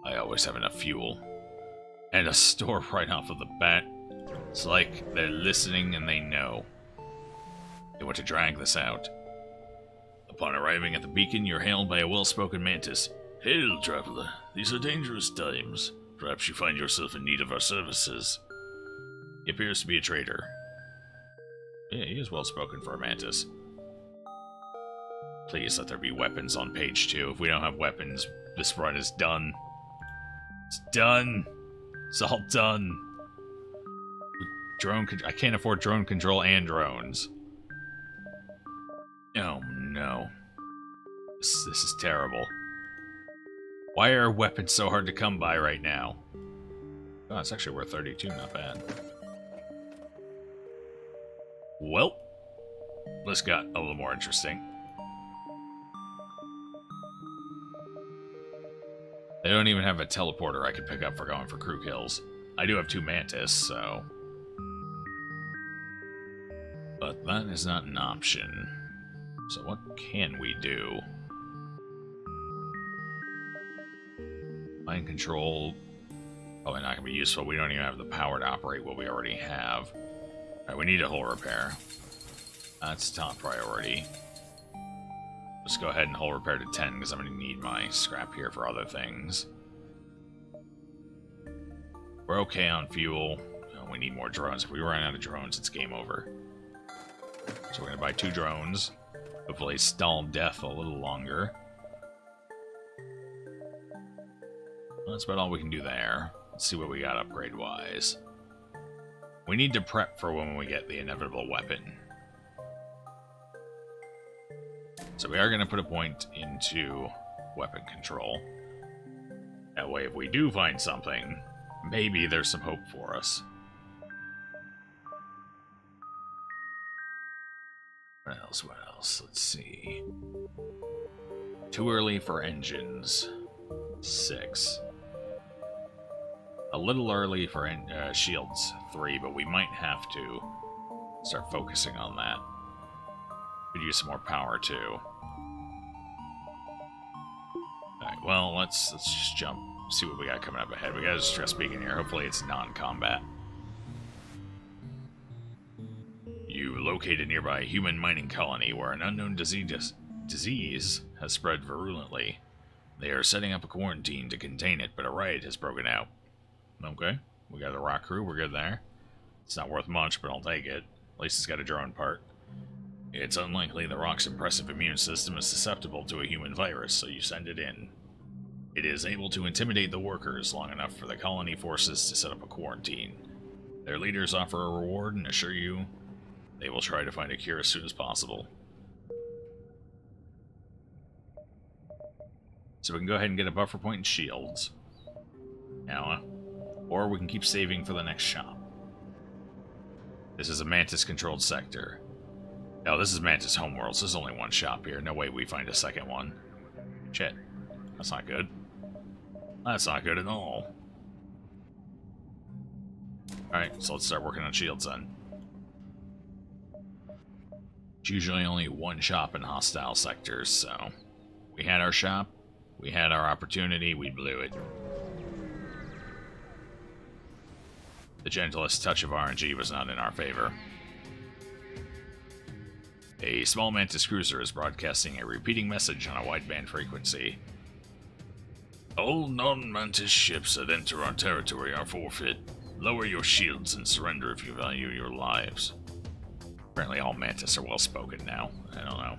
I always have enough fuel. And a store right off of the bat. It's like they're listening and they know. They want to drag this out. Upon arriving at the beacon, you're hailed by a well-spoken mantis. Hail, traveler. These are dangerous times. Perhaps you find yourself in need of our services. He appears to be a trader. Yeah, he is well-spoken for a mantis. Please let there be weapons on page 2. If we don't have weapons, this run is done. It's done. It's all done. I can't afford drone control and drones. Oh no. This is terrible. Why are weapons so hard to come by right now? Oh, it's actually worth 32, not bad. Well, this got a little more interesting. They don't even have a teleporter I could pick up for going for crew kills. I do have 2 mantis, so... But that is not an option. So what can we do? Mind control... Probably not going to be useful. We don't even have the power to operate what we already have. Alright, we need a hull repair. That's top priority. Let's go ahead and hull repair to 10, because I'm going to need my scrap here for other things. We're okay on fuel. Oh, we need more drones. If we run out of drones, it's game over. So we're going to buy 2 drones. Hopefully stall death a little longer. Well, that's about all we can do there. Let's see what we got upgrade-wise. We need to prep for when we get the inevitable weapon. So we are going to put a point into weapon control. That way, if we do find something, maybe there's some hope for us. What else? What else? Let's see. Too early for engines. 6. A little early for shields. 3, but we might have to start focusing on that. Could use some more power too. Alright, well, let's just jump, see what we got coming up ahead. We got a stress beacon here. Hopefully it's non-combat. You locate a nearby human mining colony where an unknown disease has spread virulently. They are setting up a quarantine to contain it, but a riot has broken out. Okay, we got the rock crew. We're good there. It's not worth much, but I'll take it. At least it's got a drone part. It's unlikely the rock's impressive immune system is susceptible to a human virus, so you send it in. It is able to intimidate the workers long enough for the colony forces to set up a quarantine. Their leaders offer a reward and assure you they will try to find a cure as soon as possible. So we can go ahead and get a buffer point and shields. Now, or we can keep saving for the next shop. This is a Mantis-controlled sector. Oh, this is Mantis Homeworld, so there's only one shop here. No way we find a second one. Shit. That's not good. That's not good at all. Alright, so let's start working on shields then. It's usually only one shop in hostile sectors, so... We had our shop, we had our opportunity, we blew it. The gentlest touch of RNG was not in our favor. A small Mantis cruiser is broadcasting a repeating message on a wideband frequency. All non-Mantis ships that enter our territory are forfeit. Lower your shields and surrender if you value your lives. Apparently all Mantis are well-spoken now. I don't know.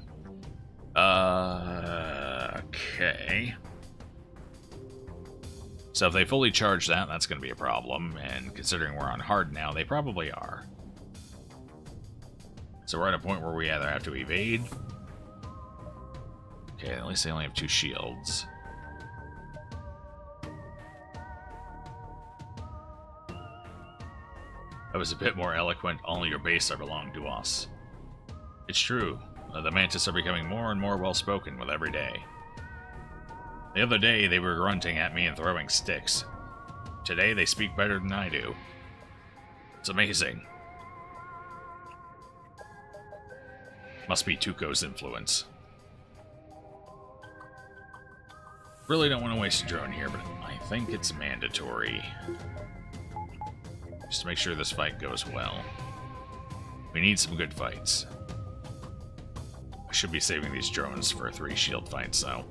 Okay. So if they fully charge that, that's going to be a problem. And considering we're on hard now, they probably are. So we're at a point where we either have to evade. Okay, at least they only have 2 shields. That was a bit more eloquent. All your base are belong to us. It's true. The Mantis are becoming more and more well-spoken with every day. The other day, they were grunting at me and throwing sticks. Today, they speak better than I do. It's amazing. Must be Tuco's influence. Really don't want to waste a drone here, but I think it's mandatory. Just to make sure this fight goes well. We need some good fights. I should be saving these drones for 3 shield fights, though.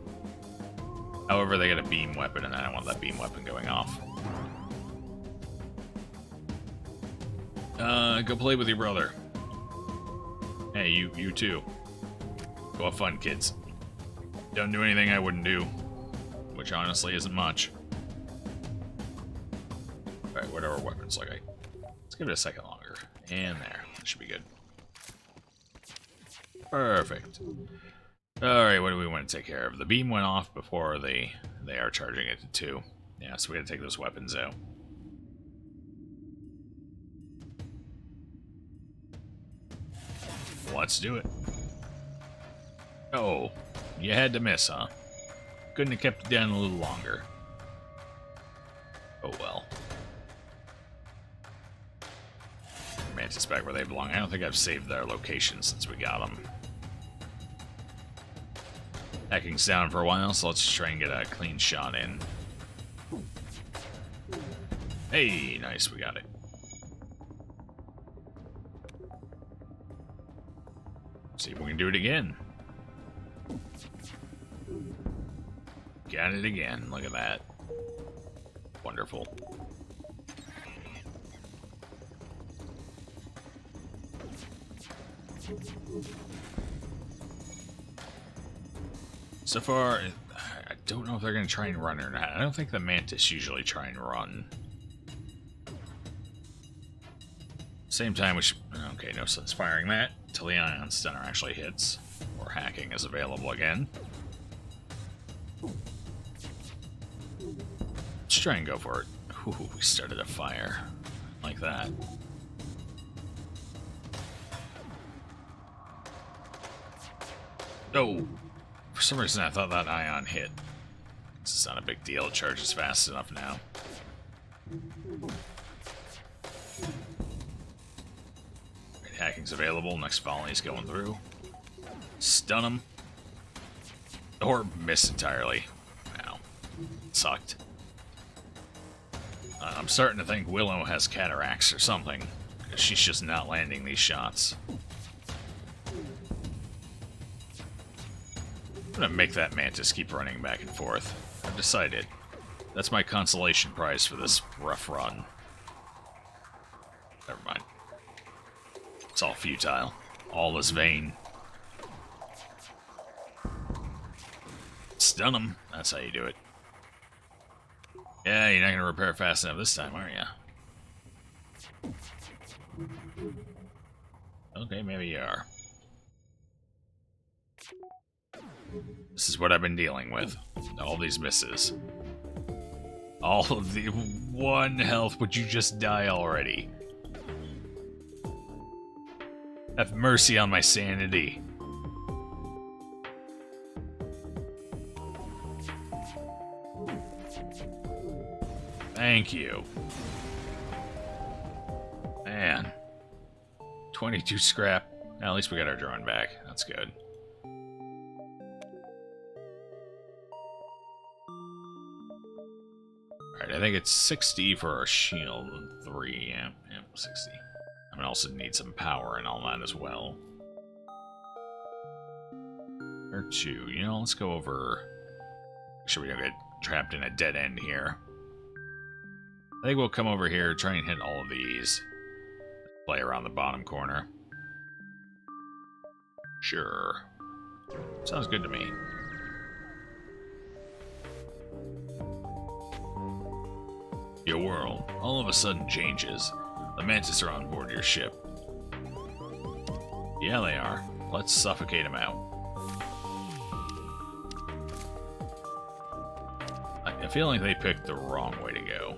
However, they get a beam weapon, and I don't want that beam weapon going off. Go play with your brother. Hey, you too. Go have fun, kids. Don't do anything I wouldn't do. Which honestly isn't much. Alright, what are our weapons like? Let's give it a second longer. And there. That should be good. Perfect. Alright, what do we want to take care of? The beam went off before they are charging it to 2. Yeah, so we gotta take those weapons out. Let's do it. Oh, you had to miss, huh? Couldn't have kept it down a little longer. Oh well. Mantis back where they belong. I don't think I've saved their location since we got them. Hacking's down for a while, so let's try and get a clean shot in. Hey, nice, we got it. See if we can do it again. Got it again. Look at that. Wonderful. So far, I don't know if they're going to try and run or not. I don't think the Mantis usually try and run. Same time, we should... Okay, no sense firing that until the Ion Stunner actually hits. Or hacking is available again. Let's try and go for it. Ooh, we started a fire. Like that. Oh! For some reason I thought that Ion hit. It's not a big deal, it charges fast enough now. Right, hacking's available, next volley's going through. Stun him. Or miss entirely. Wow. Sucked. I'm starting to think Willow has cataracts or something. Because she's just not landing these shots. I'm gonna make that Mantis keep running back and forth. I've decided. That's my consolation prize for this rough run. Never mind. It's all futile. All is vain. Stun him. That's how you do it. Yeah, you're not gonna repair fast enough this time, are you? Okay, maybe you are. This is what I've been dealing with. All these misses. All of the 1 health. Would you just die already? Have mercy on my sanity. Thank you. Man. 22 scrap. Now, at least we got our drone back. That's good. Alright, I think it's 60 for our shield. 3, yeah, 60. I'm gonna also need some power and all that as well. Or 2. You know, let's go over... Make sure we don't get trapped in a dead end here. I think we'll come over here, try and hit all of these. Play around the bottom corner. Sure. Sounds good to me. Your world all of a sudden changes. The Mantis are on board your ship. Yeah, they are. Let's suffocate them out. I feel like they picked the wrong way to go.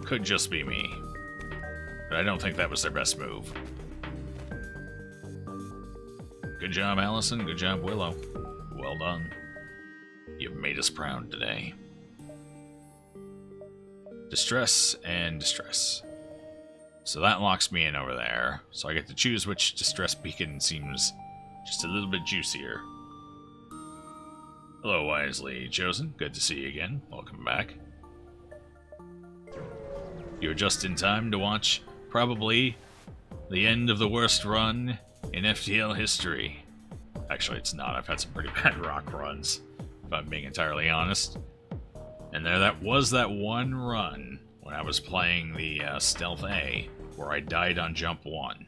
Could just be me. But I don't think that was their best move. Good job, Allison. Good job, Willow. Well done. You've made us proud today. Distress and distress. So that locks me in over there. So I get to choose which distress beacon seems just a little bit juicier. Hello, wisely chosen. Good to see you again. Welcome back. You're just in time to watch, probably, the end of the worst run in FTL history. Actually, it's not. I've had some pretty bad rock runs, if I'm being entirely honest. And that was that one run when I was playing the Stealth A, where I died on jump 1.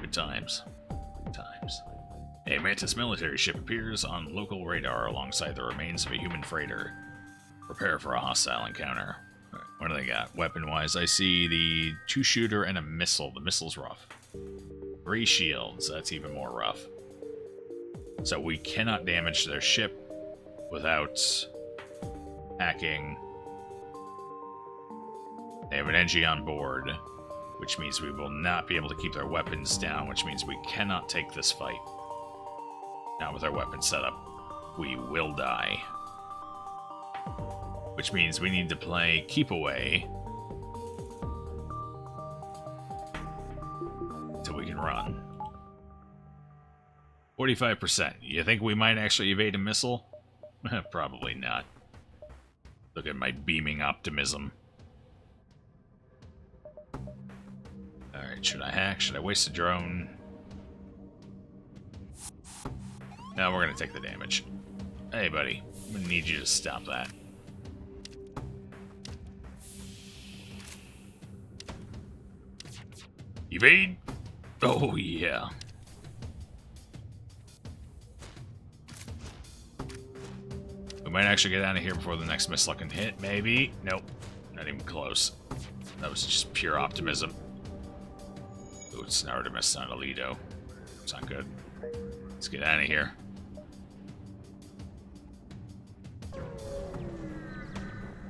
Good times. Good times. A Mantis military ship appears on local radar alongside the remains of a human freighter. Prepare for a hostile encounter. What do they got? Weapon-wise, I see the 2-shooter and a missile. The missile's rough. 3 shields. That's even more rough. So we cannot damage their ship without hacking. They have an NG on board, which means we will not be able to keep their weapons down, which means we cannot take this fight. Not with our weapon setup. We will die. Which means we need to play keep away until we can run. 45%. You think we might actually evade a missile? Probably not. Look at my beaming optimism. Alright, should I hack? Should I waste a drone? No, we're gonna take the damage. Hey, buddy. I'm gonna need you to stop that. Evade! Oh, yeah. We might actually get out of here before the next missile can hit, maybe. Nope. Not even close. That was just pure optimism. Ooh, it's an Artemis, not a Lido. It's not good. Let's get out of here.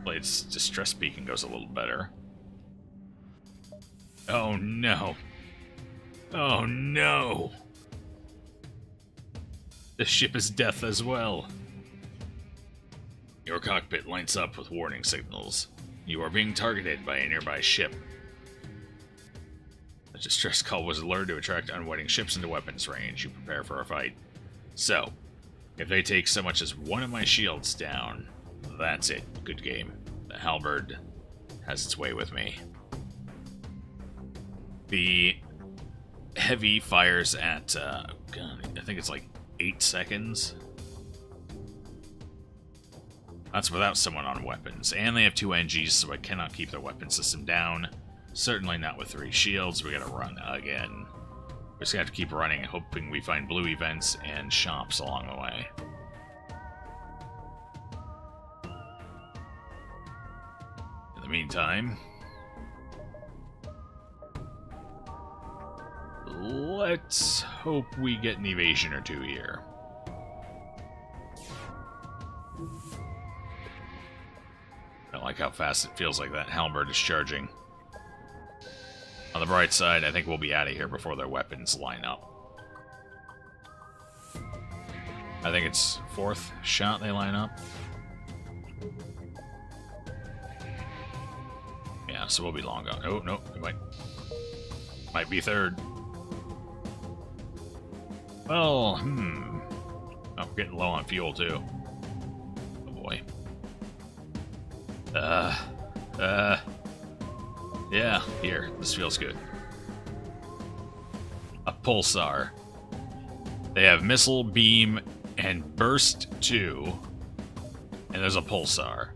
Blade's distress beacon goes a little better. Oh no. Oh no. The ship is death as well. Your cockpit lights up with warning signals. You are being targeted by a nearby ship. The distress call was lured to attract unwitting ships into weapons range. You prepare for a fight. So, if they take so much as one of my shields down, that's it. Good game. The halberd has its way with me. The heavy fires at, God, I think it's like 8 seconds. That's without someone on weapons. And they have 2 NGs, so I cannot keep their weapon system down. Certainly not with 3 shields. We gotta run again. We just have to keep running, hoping we find blue events and shops along the way. In the meantime, let's hope we get an evasion or 2 here. I don't like how fast it feels like that halberd is charging. On the bright side, I think we'll be out of here before their weapons line up. I think it's 4th shot they line up. Yeah, so we'll be long gone. Oh, no, it might be 3rd. Well, Oh, we're getting low on fuel, too. Oh, boy. Yeah, here. This feels good. A pulsar. They have missile, beam, and burst 2. And there's a pulsar.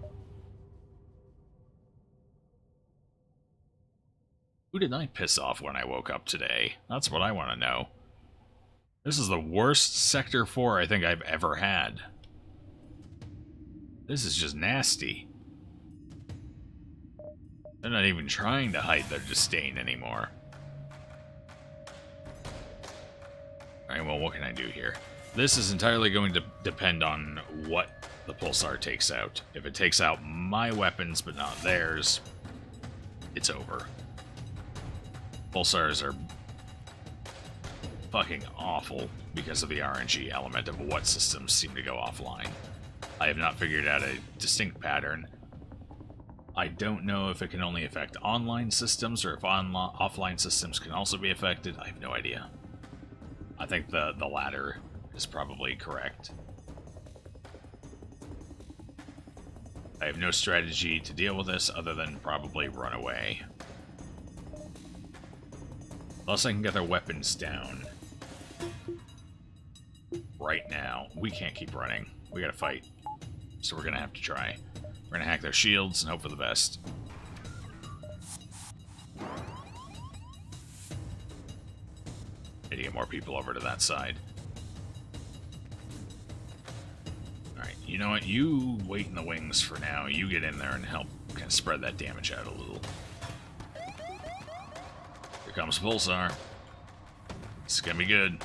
Who did I piss off when I woke up today? That's what I want to know. This is the worst Sector 4 I think I've ever had. This is just nasty. They're not even trying to hide their disdain anymore. Alright, well, what can I do here? This is entirely going to depend on what the pulsar takes out. If it takes out my weapons but not theirs, it's over. Pulsars are fucking awful because of the RNG element of what systems seem to go offline. I have not figured out a distinct pattern. I don't know if it can only affect online systems or if offline systems can also be affected. I have no idea. I think the latter is probably correct. I have no strategy to deal with this other than probably run away. Unless I can get their weapons down. Right now. We can't keep running. We gotta fight. So we're gonna have to try. We're gonna hack their shields and hope for the best. Need to get more people over to that side. Alright, you know what? You wait in the wings for now. You get in there and help kind of spread that damage out a little. Here comes Pulsar. It's gonna be good.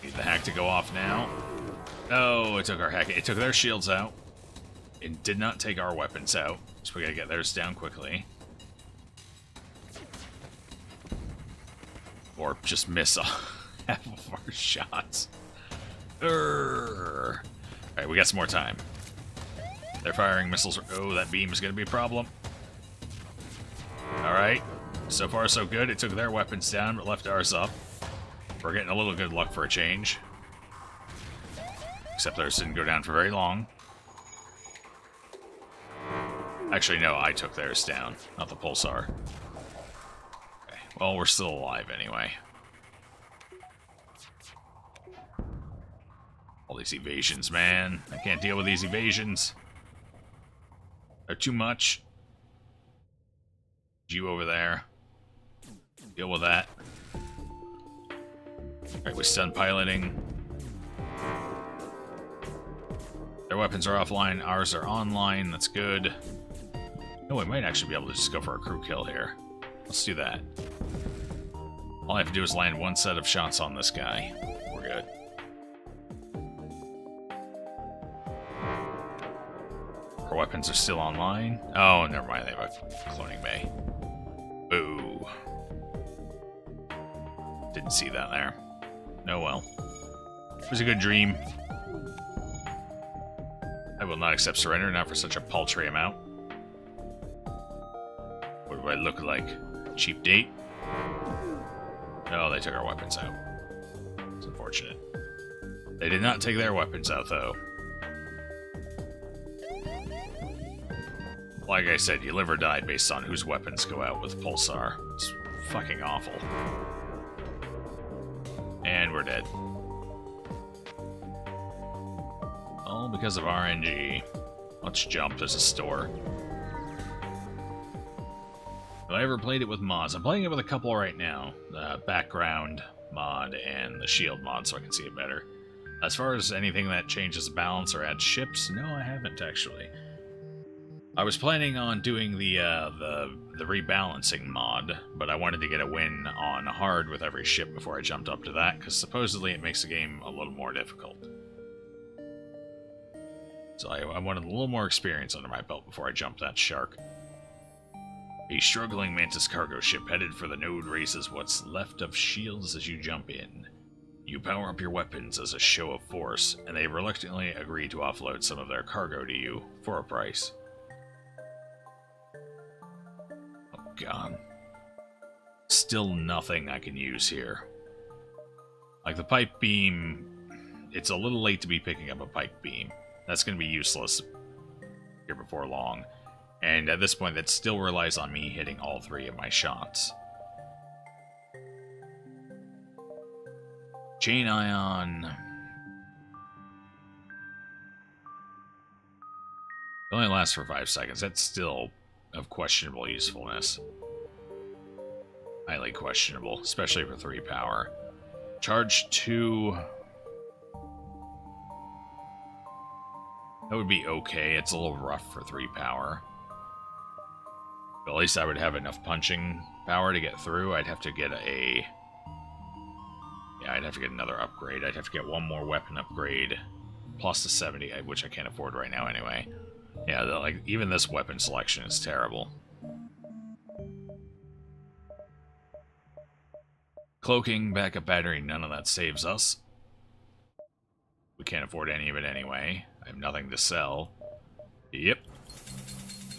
Need the hack to go off now. Oh, it took our hack. It took their shields out. It did not take our weapons out. So we gotta get theirs down quickly. Or just miss half of our shots. Alright, we got some more time. They're firing missiles. Oh, that beam is gonna be a problem. Alright. So far, so good. It took their weapons down, but left ours up. We're getting a little good luck for a change. Except theirs didn't go down for very long. Actually, no, I took theirs down, not the Pulsar. Okay, well, we're still alive anyway. All these evasions, man. I can't deal with these evasions. They're too much. You over there. Deal with that. Alright, we stun piloting. Their weapons are offline, ours are online, that's good. No, we might actually be able to just go for a crew kill here. Let's do that. All I have to do is land one set of shots on this guy. We're good. Our weapons are still online. Oh, never mind, they have a cloning bay. Boo. Didn't see that there. Oh well. It was a good dream. I will not accept surrender, not for such a paltry amount. What do I look like? Cheap date? No, they took our weapons out. It's unfortunate. They did not take their weapons out, though. Like I said, you live or die based on whose weapons go out with Pulsar. It's fucking awful. And we're dead. All because of RNG. Let's jump, there's a store. Have I ever played it with mods? I'm playing it with a couple right now. The background mod and the shield mod, so I can see it better. As far as anything that changes the balance or adds ships, no, I haven't actually. I was planning on doing the rebalancing mod, but I wanted to get a win on hard with every ship before I jumped up to that, because supposedly it makes the game a little more difficult. So I wanted a little more experience under my belt before I jumped that shark. A struggling Mantis cargo ship headed for the node races what's left of shields as you jump in. You power up your weapons as a show of force, and they reluctantly agree to offload some of their cargo to you for a price. God. Still nothing I can use here. Like the pipe beam, it's a little late to be picking up a pipe beam. That's going to be useless here before long. And at this point, that still relies on me hitting all three of my shots. Chain ion. It only lasts for 5 seconds. That's still of questionable usefulness. Highly questionable, especially for 3 power. Charge 2. That would be okay. It's a little rough for 3 power. But at least I would have enough punching power to get through. I'd have to get a... Yeah, I'd have to get another upgrade. I'd have to get one more weapon upgrade. Plus the 70, which I can't afford right now anyway. Yeah, like even this weapon selection is terrible. Cloaking, backup battery, none of that saves us. We can't afford any of it anyway. I have nothing to sell. Yep.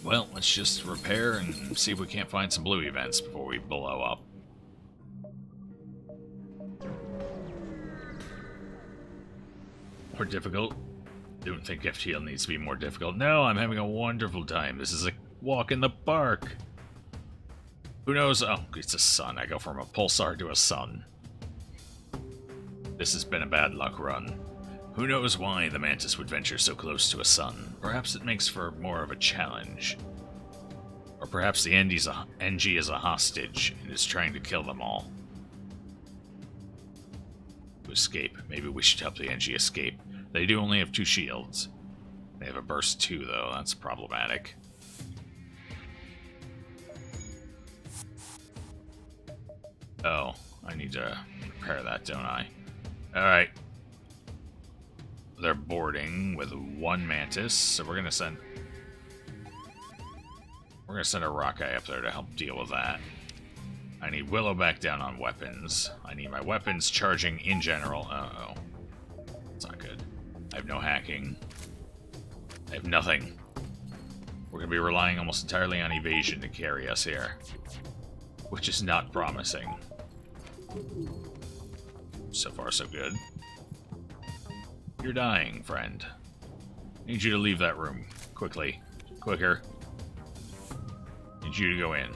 Well, let's just repair and see if we can't find some blue events before we blow up. More difficult? Don't think FTL needs to be more difficult. No, I'm having a wonderful time. This is a walk in the park. Who knows? Oh, it's a sun. I go from a pulsar to a sun. This has been a bad luck run. Who knows why the Mantis would venture so close to a sun? Perhaps it makes for more of a challenge. Or perhaps the NG is a hostage and is trying to kill them all. To escape. Maybe we should help the NG escape. They do only have 2 shields. They have a burst 2, though. That's problematic. Oh, I need to repair that, don't I? Alright. They're boarding with 1 Mantis, so we're gonna send a rock guy up there to help deal with that. I need Willow back down on weapons. I need my weapons charging in general. Uh-oh. That's not good. I have no hacking. I have nothing. We're gonna be relying almost entirely on evasion to carry us here. Which is not promising. So far, so good. You're dying, friend. Need you to leave that room. Quickly. Quicker. Need you to go in.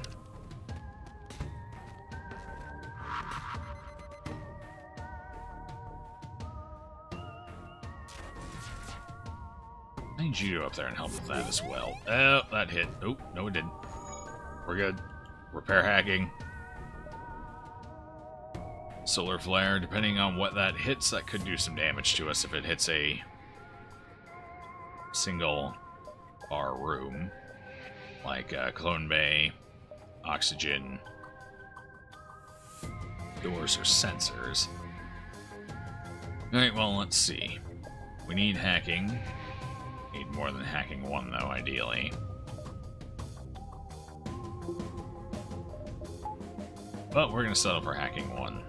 I need you to go up there and help with that as well. Oh, that hit. Oh, no it didn't. We're good. Repair hacking. Solar flare, depending on what that hits, that could do some damage to us if it hits a single bar room. Like Clone Bay, oxygen, doors, or sensors. Alright, well, let's see. We need hacking. Need more than hacking 1, though, ideally. But we're going to settle for hacking 1.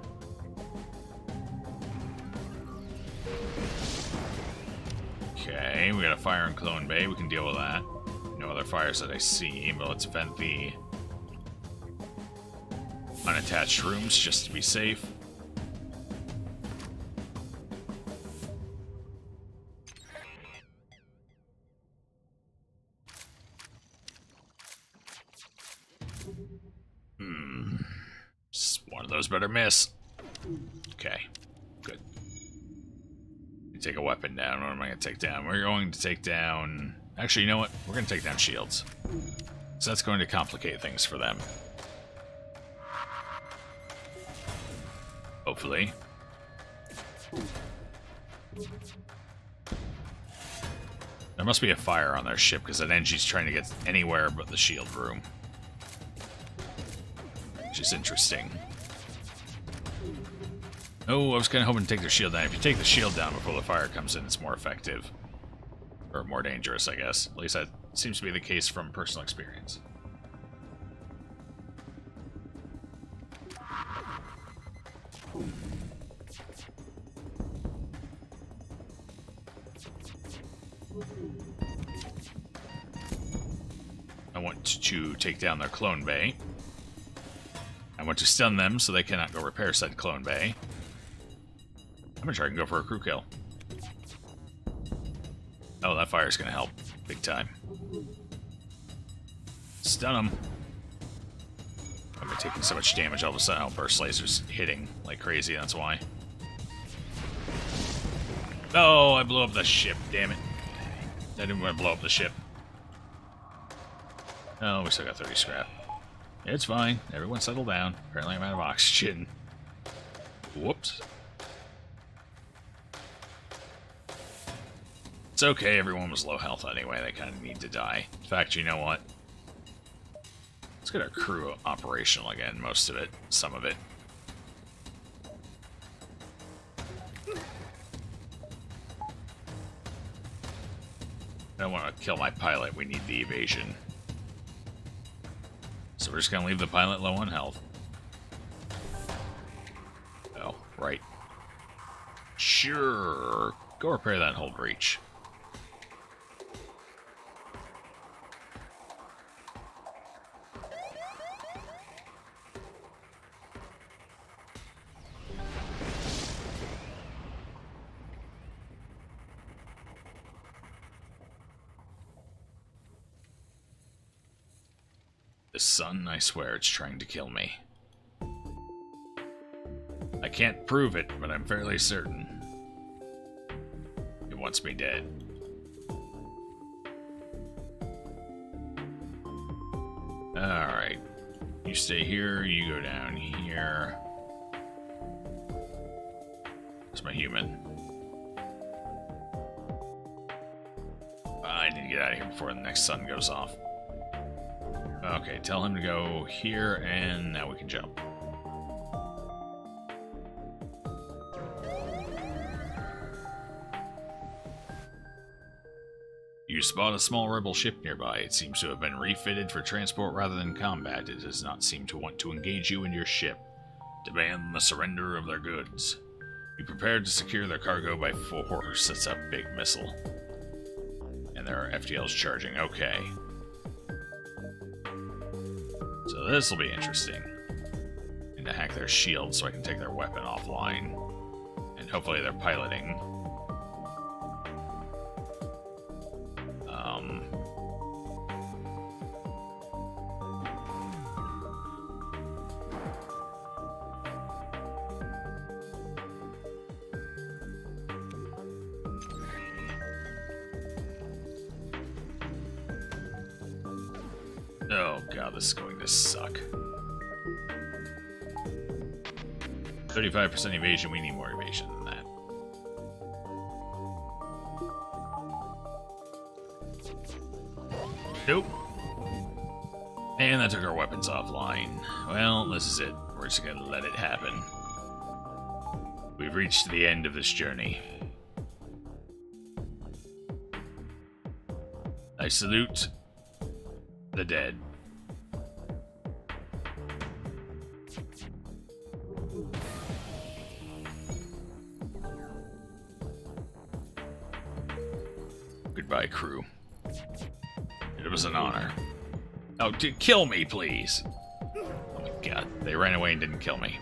Okay, we got a fire in Clone Bay. We can deal with that. No other fires that I see, but let's vent the unattached rooms just to be safe. Just one of those better miss. Okay, good. Take a weapon down. What am I going to take down? We're going to take down... Actually, you know what? We're going to take down shields. So that's going to complicate things for them. Hopefully. There must be a fire on their ship, because that NG's trying to get anywhere but the shield room. Which is interesting. Oh, I was kind of hoping to take their shield down. If you take the shield down before the fire comes in, it's more effective. Or more dangerous, I guess. At least that seems to be the case from personal experience. I want to take down their clone bay. I want to stun them so they cannot go repair said clone bay. I'm gonna try and go for a crew kill. Oh, that fire's gonna help. Big time. Stun them. I'm taking so much damage all of a sudden. Oh, burst lasers hitting like crazy, that's why. Oh, I blew up the ship, damn it. I didn't want to blow up the ship. Oh, we still got 30 scrap. It's fine. Everyone settle down. Apparently I'm out of oxygen. Whoops. It's okay, everyone was low health anyway. They kind of need to die. In fact, you know what? Let's get our crew operational again. Most of it. Some of it. I don't want to kill my pilot. We need the evasion. So we're just going to leave the pilot low on health. Oh, right. Sure. Go repair that hull breach. The sun, I swear, it's trying to kill me. I can't prove it, but I'm fairly certain. It wants me dead. Alright. You stay here, you go down here. That's my human. I need to get out of here before the next sun goes off. Okay, tell him to go here, and now we can jump. You spot a small rebel ship nearby. It seems to have been refitted for transport rather than combat. It does not seem to want to engage you and your ship. Demand the surrender of their goods. Be prepared to secure their cargo by force. That's a big missile. And there are FTLs charging. Okay. So this will be interesting. And to hack their shield so I can take their weapon offline. And hopefully they're piloting. Oh god, this is going to suck. 35% evasion, we need more evasion than that. Nope. And that took our weapons offline. Well, this is it. We're just gonna let it happen. We've reached the end of this journey. I salute the dead. Goodbye, crew. It was an honor. Oh, kill me, please! Oh my god, they ran away and didn't kill me.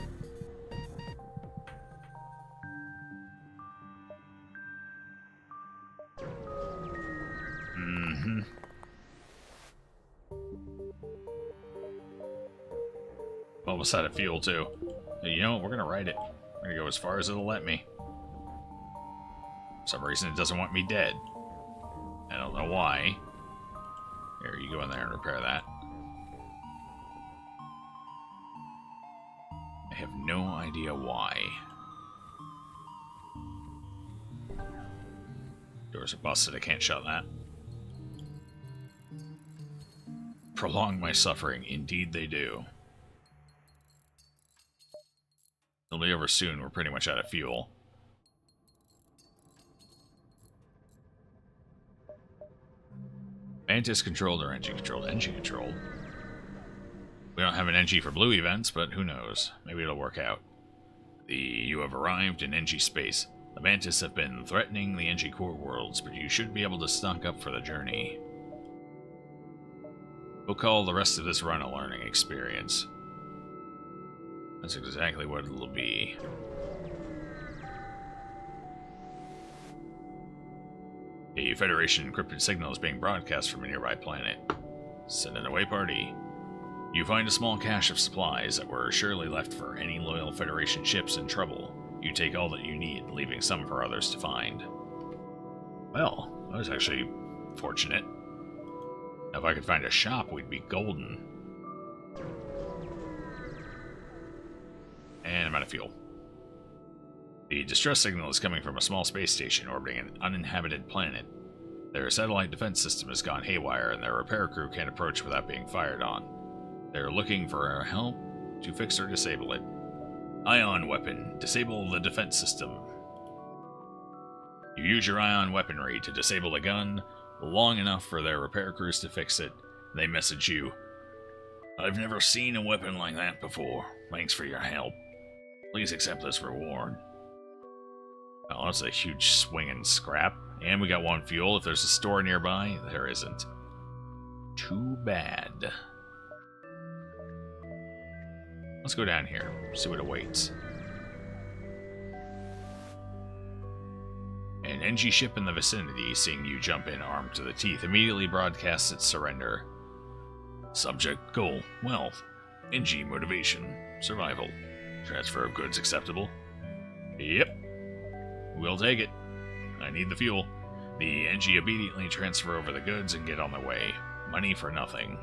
Mm-hmm. Almost out of fuel, too. You know what? We're gonna ride it. We're gonna go as far as it'll let me. For some reason, it doesn't want me dead. I don't know why. Here, you go in there and repair that. I have no idea why. Doors are busted, I can't shut that. Prolong my suffering, indeed they do. It'll be over soon, we're pretty much out of fuel. Mantis controlled or NG controlled? NG controlled. We don't have an NG for blue events, but who knows? Maybe it'll work out. You have arrived in NG space. The Mantis have been threatening the NG core worlds, but you should be able to stock up for the journey. We'll call the rest of this run a learning experience. That's exactly what it'll be. A Federation encrypted signal is being broadcast from a nearby planet. Send an away party. You find a small cache of supplies that were surely left for any loyal Federation ships in trouble. You take all that you need, leaving some for others to find. Well, that was actually fortunate. Now, if I could find a shop, we'd be golden. And I'm out of fuel. The distress signal is coming from a small space station orbiting an uninhabited planet. Their satellite defense system has gone haywire, and their repair crew can't approach without being fired on. They're looking for our help to fix or disable it. Ion weapon. Disable the defense system. You use your ion weaponry to disable the gun long enough for their repair crews to fix it. They message you. I've never seen a weapon like that before. Thanks for your help. Please accept this reward. Oh, that's a huge swinging scrap. And we got one fuel. If there's a store nearby, there isn't. Too bad. Let's go down here, see what awaits. An NG ship in the vicinity, seeing you jump in armed to the teeth, immediately broadcasts its surrender. Subject, goal, wealth. NG, motivation, survival. Transfer of goods acceptable? Yep. We'll take it. I need the fuel. The NG immediately transfer over the goods and get on their way. Money for nothing.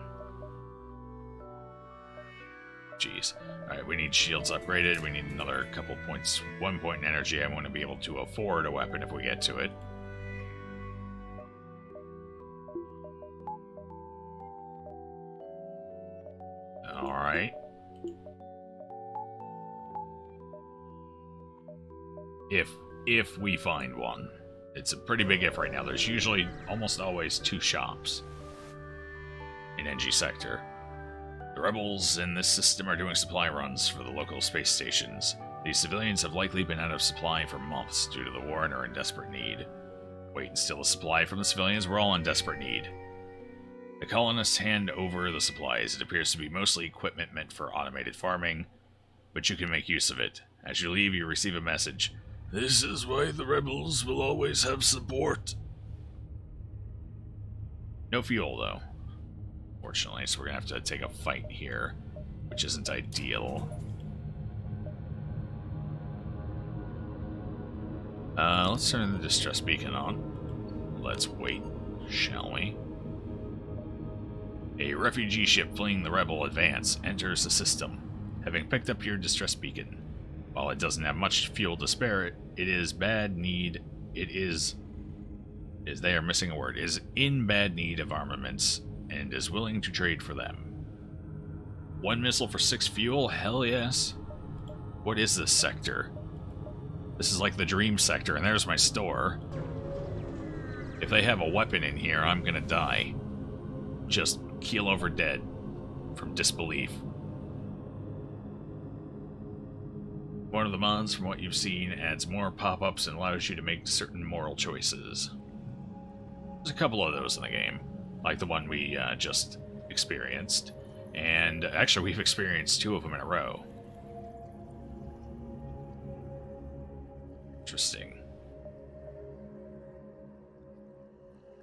Jeez. Alright, we need shields upgraded. We need another couple points. 1 point in energy. I want to be able to afford a weapon if we get to it. Alright. If we find one. It's a pretty big if right now. There's usually almost always 2 shops in NG sector. The rebels in this system are doing supply runs for the local space stations. These civilians have likely been out of supply for months due to the war and are in desperate need. Wait and steal the supply from the civilians? We're all in desperate need. The colonists hand over the supplies. It appears to be mostly equipment meant for automated farming, but you can make use of it. As you leave, you receive a message. This is why the rebels will always have support. No fuel, though. Fortunately, so we're gonna have to take a fight here, which isn't ideal. Let's turn the distress beacon on. Let's wait, shall we? A refugee ship fleeing the rebel advance enters the system. Having picked up your distress beacon, while it doesn't have much fuel to spare, it is bad need. It is they are missing a word. Is in bad need of armaments and is willing to trade for them. 1 missile for 6 fuel? Hell yes. What is this sector? This is like the dream sector, and there's my store. If they have a weapon in here, I'm gonna die. Just keel over dead from disbelief. One of the mods, from what you've seen, adds more pop-ups and allows you to make certain moral choices. There's a couple of those in the game, like the one we just experienced. And actually, we've experienced 2 of them in a row. Interesting.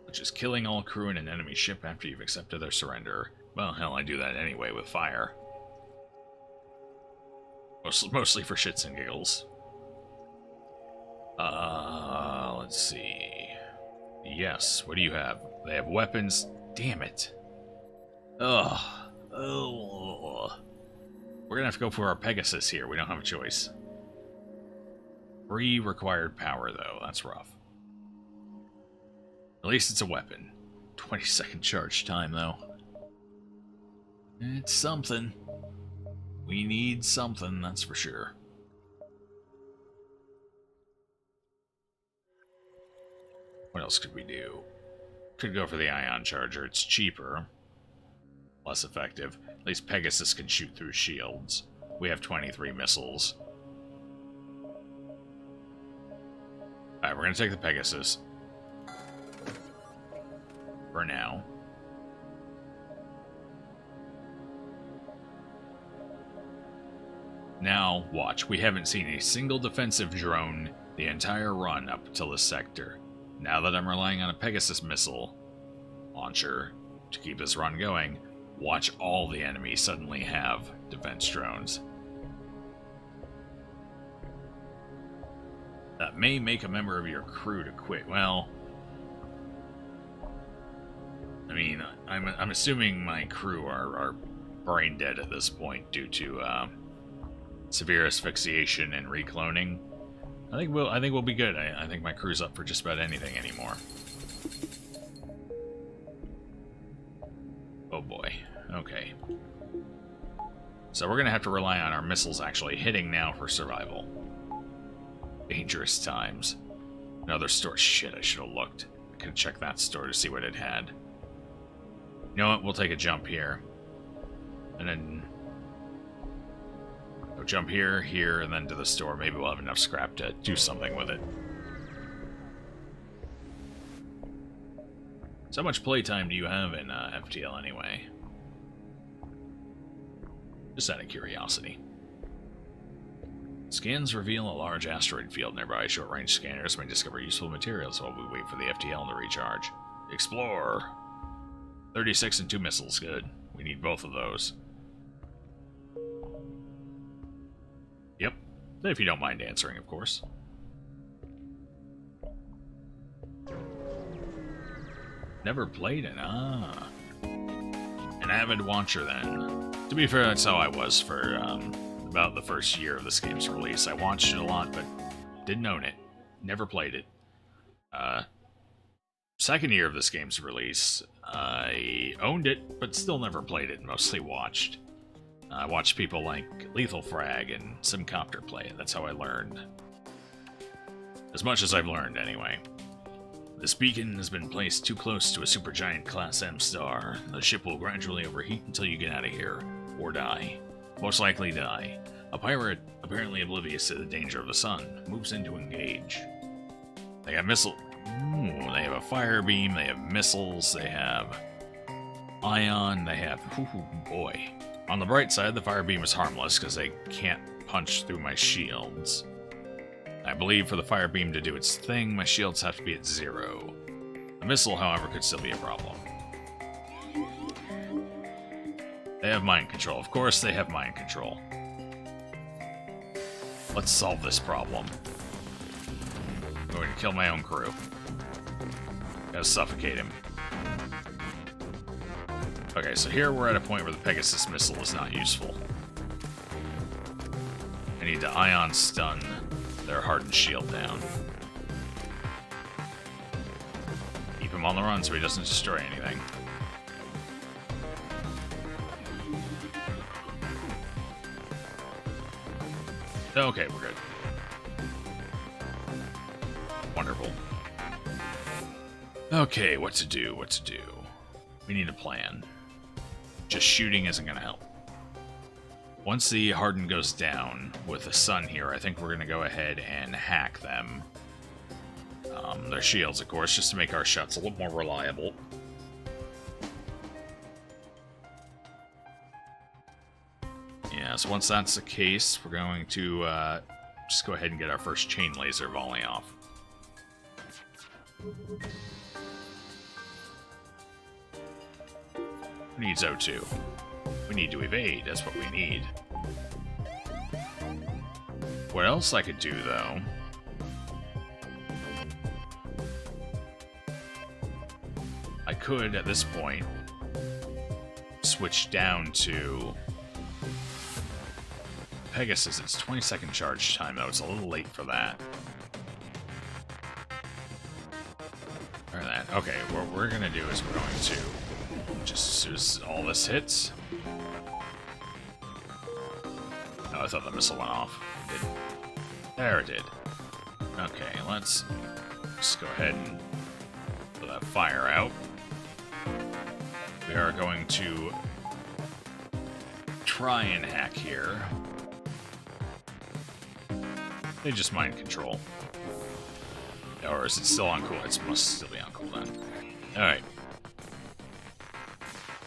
Which is killing all crew in an enemy ship after you've accepted their surrender. Well, hell, I do that anyway with fire. Mostly for shits and giggles. Let's see. Yes, what do you have? They have weapons. Damn it. Ugh. Oh. We're gonna have to go for our Pegasus here. We don't have a choice. 3 required power, though. That's rough. At least it's a weapon. 20-second charge time, though. It's something. We need something, that's for sure. What else could we do? Could go for the ion charger. It's cheaper. Less effective. At least Pegasus can shoot through shields. We have 23 missiles. Alright, we're gonna take the Pegasus. For now. Now, watch. We haven't seen a single defensive drone the entire run up till this sector. Now that I'm relying on a Pegasus missile launcher to keep this run going, watch all the enemies suddenly have defense drones. That may make a member of your crew to quit. Well, I mean, I'm assuming my crew are brain dead at this point due to severe asphyxiation and recloning. I think we'll be good. I think my crew's up for just about anything anymore. Oh boy. Okay. So we're gonna have to rely on our missiles actually hitting now for survival. Dangerous times. Another store. Shit, I should have looked. I could have checked that store to see what it had. You know what? We'll take a jump here. And then go jump here, here, and then to the store. Maybe we'll have enough scrap to do something with it. So how much playtime do you have in FTL anyway? Just out of curiosity. Scans reveal a large asteroid field nearby. Short-range scanners may discover useful materials while we wait for the FTL to recharge. Explore! 36 and 2 missiles, good. We need both of those. Yep. If you don't mind answering, of course. Never played it, ah. An avid watcher, then. To be fair, that's how I was for about the first year of this game's release. I watched it a lot, but didn't own it. Never played it. Second year of this game's release, I owned it, but still never played it, mostly watched. I watched people like Lethal Frag and Simcopter play it. That's how I learned. As much as I've learned, anyway. This beacon has been placed too close to a supergiant Class M star. The ship will gradually overheat until you get out of here, or die. Most likely die. A pirate, apparently oblivious to the danger of the sun, moves in to engage. They have they have a fire beam, they have missiles, they have ion, they have... Ooh, boy. On the bright side, the fire beam is harmless because they can't punch through my shields. I believe for the fire beam to do its thing, my shields have to be at 0. The missile, however, could still be a problem. They have mind control. Of course they have mind control. Let's solve this problem. I'm going to kill my own crew. Gotta suffocate him. Okay, so here we're at a point where the Pegasus missile is not useful. I need to ion stun their hardened shield down. Keep him on the run so he doesn't destroy anything. Okay, we're good. Wonderful. Okay, what to do, what to do. We need a plan. Just shooting isn't going to help. Once the harden goes down with the sun here, I think we're going to go ahead and hack them. Their shields, of course, just to make our shots a little more reliable. Yeah, so once that's the case, we're going to just go ahead and get our first chain laser volley off. Who needs O2? We need to evade, that's what we need. What else I could do, though... I could, at this point, switch down to... Pegasus. It's 20-second charge time, though. It's a little late for that. Or that. Okay, what we're going to do is we're going to... Just as soon as all this hits... Oh, I thought the missile went off. It didn't. There it did. Okay, let's just go ahead and put that fire out. We are going to try and hack here. They just mind control. Or is it still on cool? It must still be on cooldown. Alright.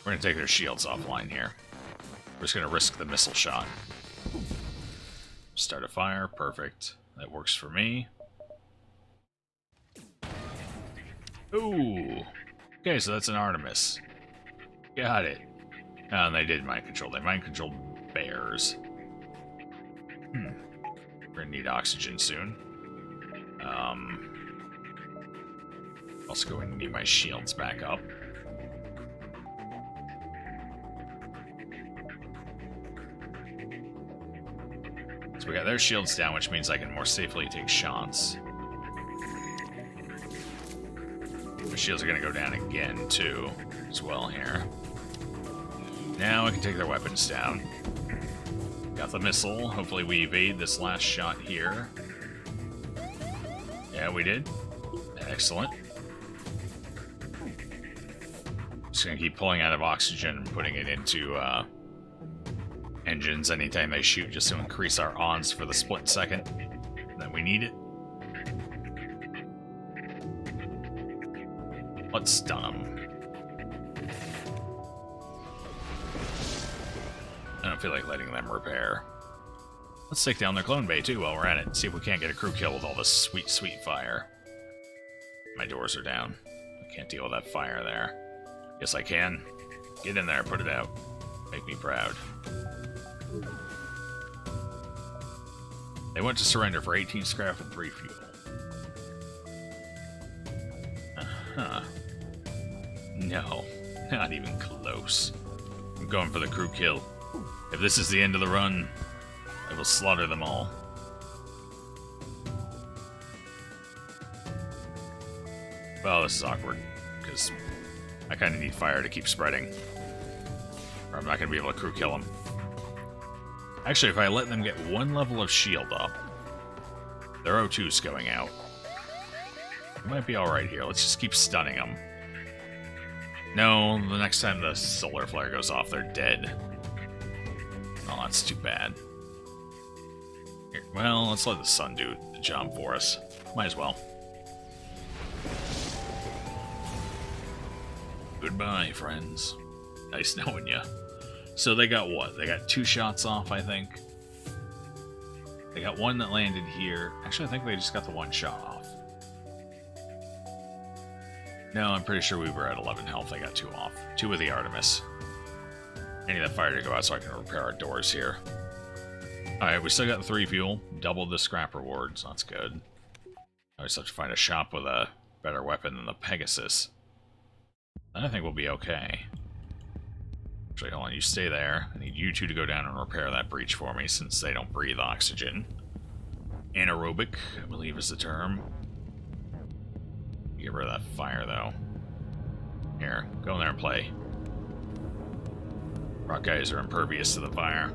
We're going to take their shields offline here. We're just going to risk the missile shot. Start a fire. Perfect. That works for me. Ooh. Okay, so that's an Artemis. Got it. Oh, and they did mind control. They mind controlled bears. We're gonna need oxygen soon. Also going to need my shields back up. So we got their shields down, which means I can more safely take shots. The shields are going to go down again, too, as well here. Now I can take their weapons down. Got the missile. Hopefully we evade this last shot here. Yeah, we did. Excellent. Just going to keep pulling out of oxygen and putting it into engines anytime they shoot, just to increase our ons for the split second that we need it. Let's stun them. I don't feel like letting them repair. Let's take down their clone bay too while we're at it. See if we can't get a crew kill with all this sweet, sweet fire. My doors are down. I can't deal with that fire there. Yes, I can. Get in there, put it out. Make me proud. They want to surrender for 18 scrap and 3 fuel. Uh-huh. No, not even close. I'm going for the crew kill. If this is the end of the run, I will slaughter them all. Well, this is awkward, because I kind of need fire to keep spreading. Or I'm not going to be able to crew kill them. Actually, if I let them get 1 level of shield up, their O2's going out. It might be alright here. Let's just keep stunning them. No, the next time the solar flare goes off, they're dead. Oh, that's too bad. Here, well, let's let the sun do the job for us. Might as well. Goodbye, friends. Nice knowing ya. So they got what? They got 2 shots off, I think. They got 1 that landed here. Actually, I think they just got the 1 shot off. No, I'm pretty sure we were at 11 health. They got 2 off. 2 with the Artemis. I need that fire to go out so I can repair our doors here. Alright, we still got 3 fuel. Doubled the scrap rewards. That's good. I just have to find a shop with a better weapon than the Pegasus. Then I think we'll be okay. Actually, hold on, you stay there. I need you 2 to go down and repair that breach for me, since they don't breathe oxygen. Anaerobic, I believe is the term. Get rid of that fire, though. Here, go in there and play. Rock guys are impervious to the fire.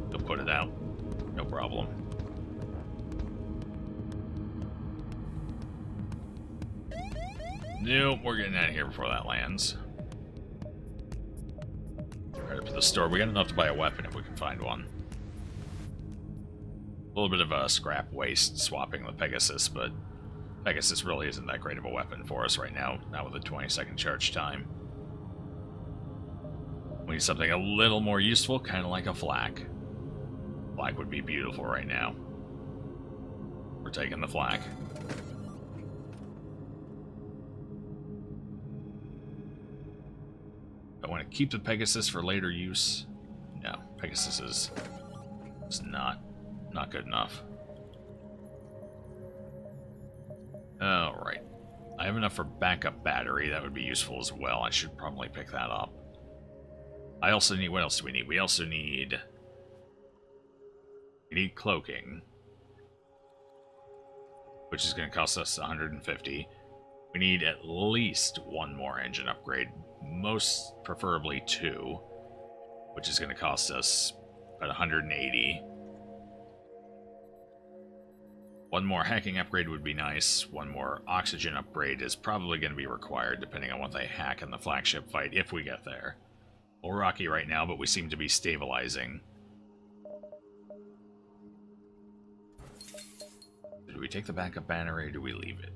They'll put it out. No problem. Nope, we're getting out of here before that lands. Right up to the store. We got enough to buy a weapon if we can find one. A little bit of a scrap waste swapping the Pegasus, but Pegasus really isn't that great of a weapon for us right now, not with a 20-second charge time. We need something a little more useful, kind of like a flak. Flak would be beautiful right now. We're taking the flak. I want to keep the Pegasus for later use. No, Pegasus is not good enough. Alright. I have enough for backup battery. That would be useful as well. I should probably pick that up. I also need... What else do we need? We also need... We need cloaking. Which is going to cost us 150. We need at least 1 more engine upgrade. Most preferably 2. Which is going to cost us about 180. 1 more hacking upgrade would be nice. 1 more oxygen upgrade is probably going to be required, depending on what they hack in the flagship fight, if we get there. A little rocky right now, but we seem to be stabilizing. Do we take the backup battery, or do we leave it?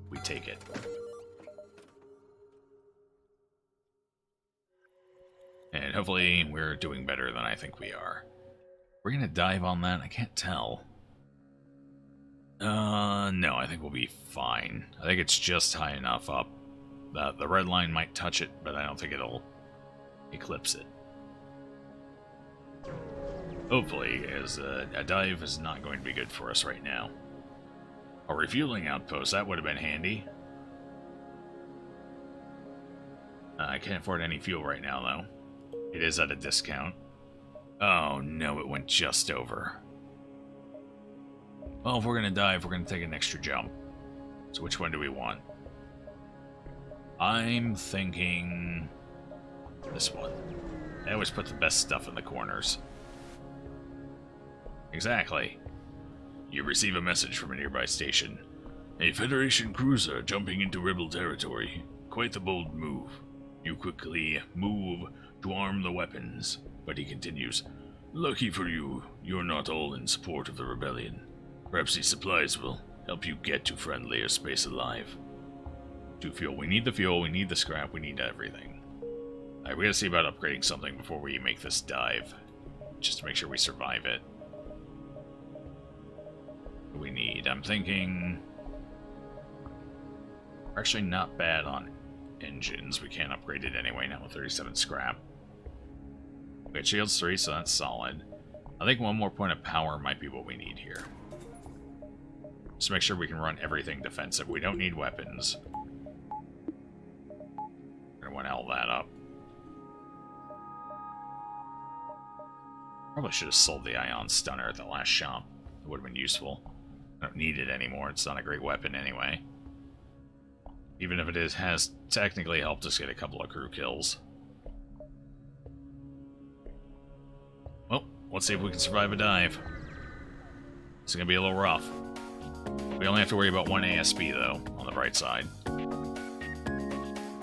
We take it. And hopefully we're doing better than I think we are. We're going to dive on that? I can't tell. No, I think we'll be fine. I think it's just high enough up. The red line might touch it, but I don't think it'll eclipse it. Hopefully, as a dive is not going to be good for us right now. A refueling outpost, that would have been handy. I can't afford any fuel right now, though. It is at a discount. Oh no, it went just over. Well, if we're going to dive, we're going to take an extra jump. So which one do we want? I'm thinking this one. I always put the best stuff in the corners. Exactly. You receive a message from a nearby station. A Federation cruiser jumping into Rebel territory. Quite the bold move. You quickly move to arm the weapons. But he continues, lucky for you, you're not all in support of the rebellion. Perhaps these supplies will help you get to friendlier space alive. To fuel, we need the fuel, we need the scrap, we need everything. Alright, we gotta see about upgrading something before we make this dive. Just to make sure we survive it. What do we need? I'm thinking... We're actually not bad on engines. We can't upgrade it anyway, not with 37 scrap. We got shields 3, so that's solid. I think one more point of power might be what we need here. Just make sure we can run everything defensive. We don't need weapons. We're gonna 1L that up. Probably should have sold the ion stunner at the last shop. It would have been useful. I don't need it anymore. It's not a great weapon anyway. Even if it has technically helped us get a couple of crew kills. Well, let's see if we can survive a dive. It's gonna be a little rough. We only have to worry about 1 ASB though, on the bright side.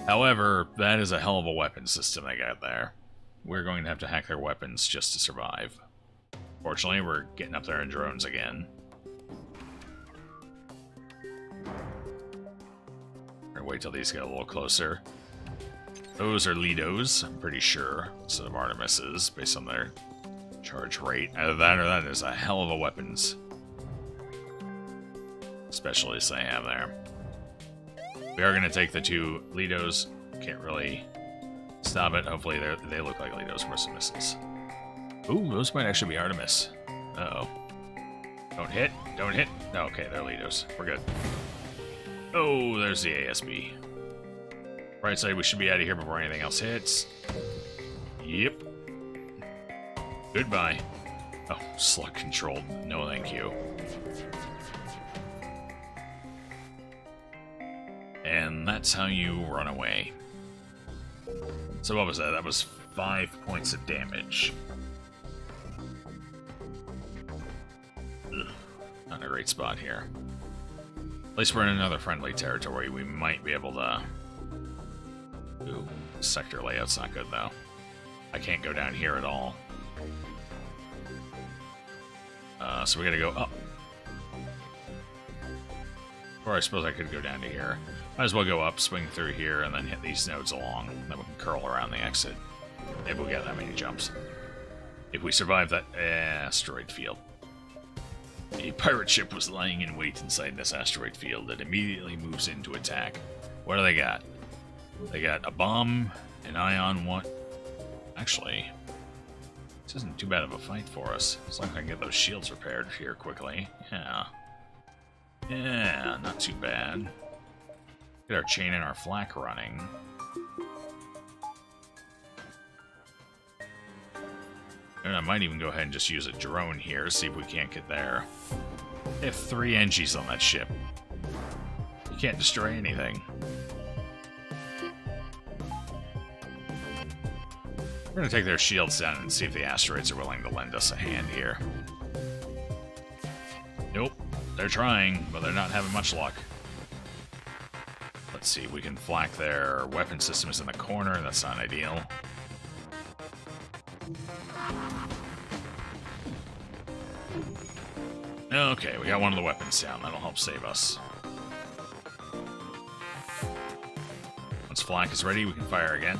However, that is a hell of a weapon system they got there. We're going to have to hack their weapons just to survive. Fortunately, we're getting up there in drones again. We're gonna wait till these get a little closer. Those are Lidos, I'm pretty sure, instead of Artemises, based on their charge rate. Either that or that is a hell of a weapons specialist they have there. We are going to take the 2 Lidos. Can't really stop it. Hopefully they look like Lidos versus missiles. Ooh, those might actually be Artemis. Uh-oh. Don't hit. Don't hit. No, okay, they're Lidos. We're good. Oh, there's the ASB. Right side, we should be out of here before anything else hits. Yep. Goodbye. Oh, slug controlled. No thank you. And that's how you run away. So what was that? That was 5 points of damage. Ugh, not a great spot here. At least we're in another friendly territory. We might be able to... Ooh, sector layout's not good though. I can't go down here at all. So we gotta go up. Or I suppose I could go down to here. Might as well go up, swing through here, and then hit these nodes along. Then we can curl around the exit. Maybe we'll get that many jumps. If we survive that asteroid field. A pirate ship was lying in wait inside this asteroid field that immediately moves in to attack. What do they got? They got a bomb, an ion one. Actually, this isn't too bad of a fight for us. As long as I can get those shields repaired here quickly. Yeah. Yeah, not too bad. Get our chain and our flak running. And I might even go ahead and just use a drone here, see if we can't get there. They have 3 NGs on that ship. You can't destroy anything. We're gonna take their shields down and see if the asteroids are willing to lend us a hand here. Nope. They're trying, but they're not having much luck. Let's see, we can flak their weapon systems in the corner. That's not ideal. Okay, we got one of the weapons down. That'll help save us. Once flak is ready, we can fire again.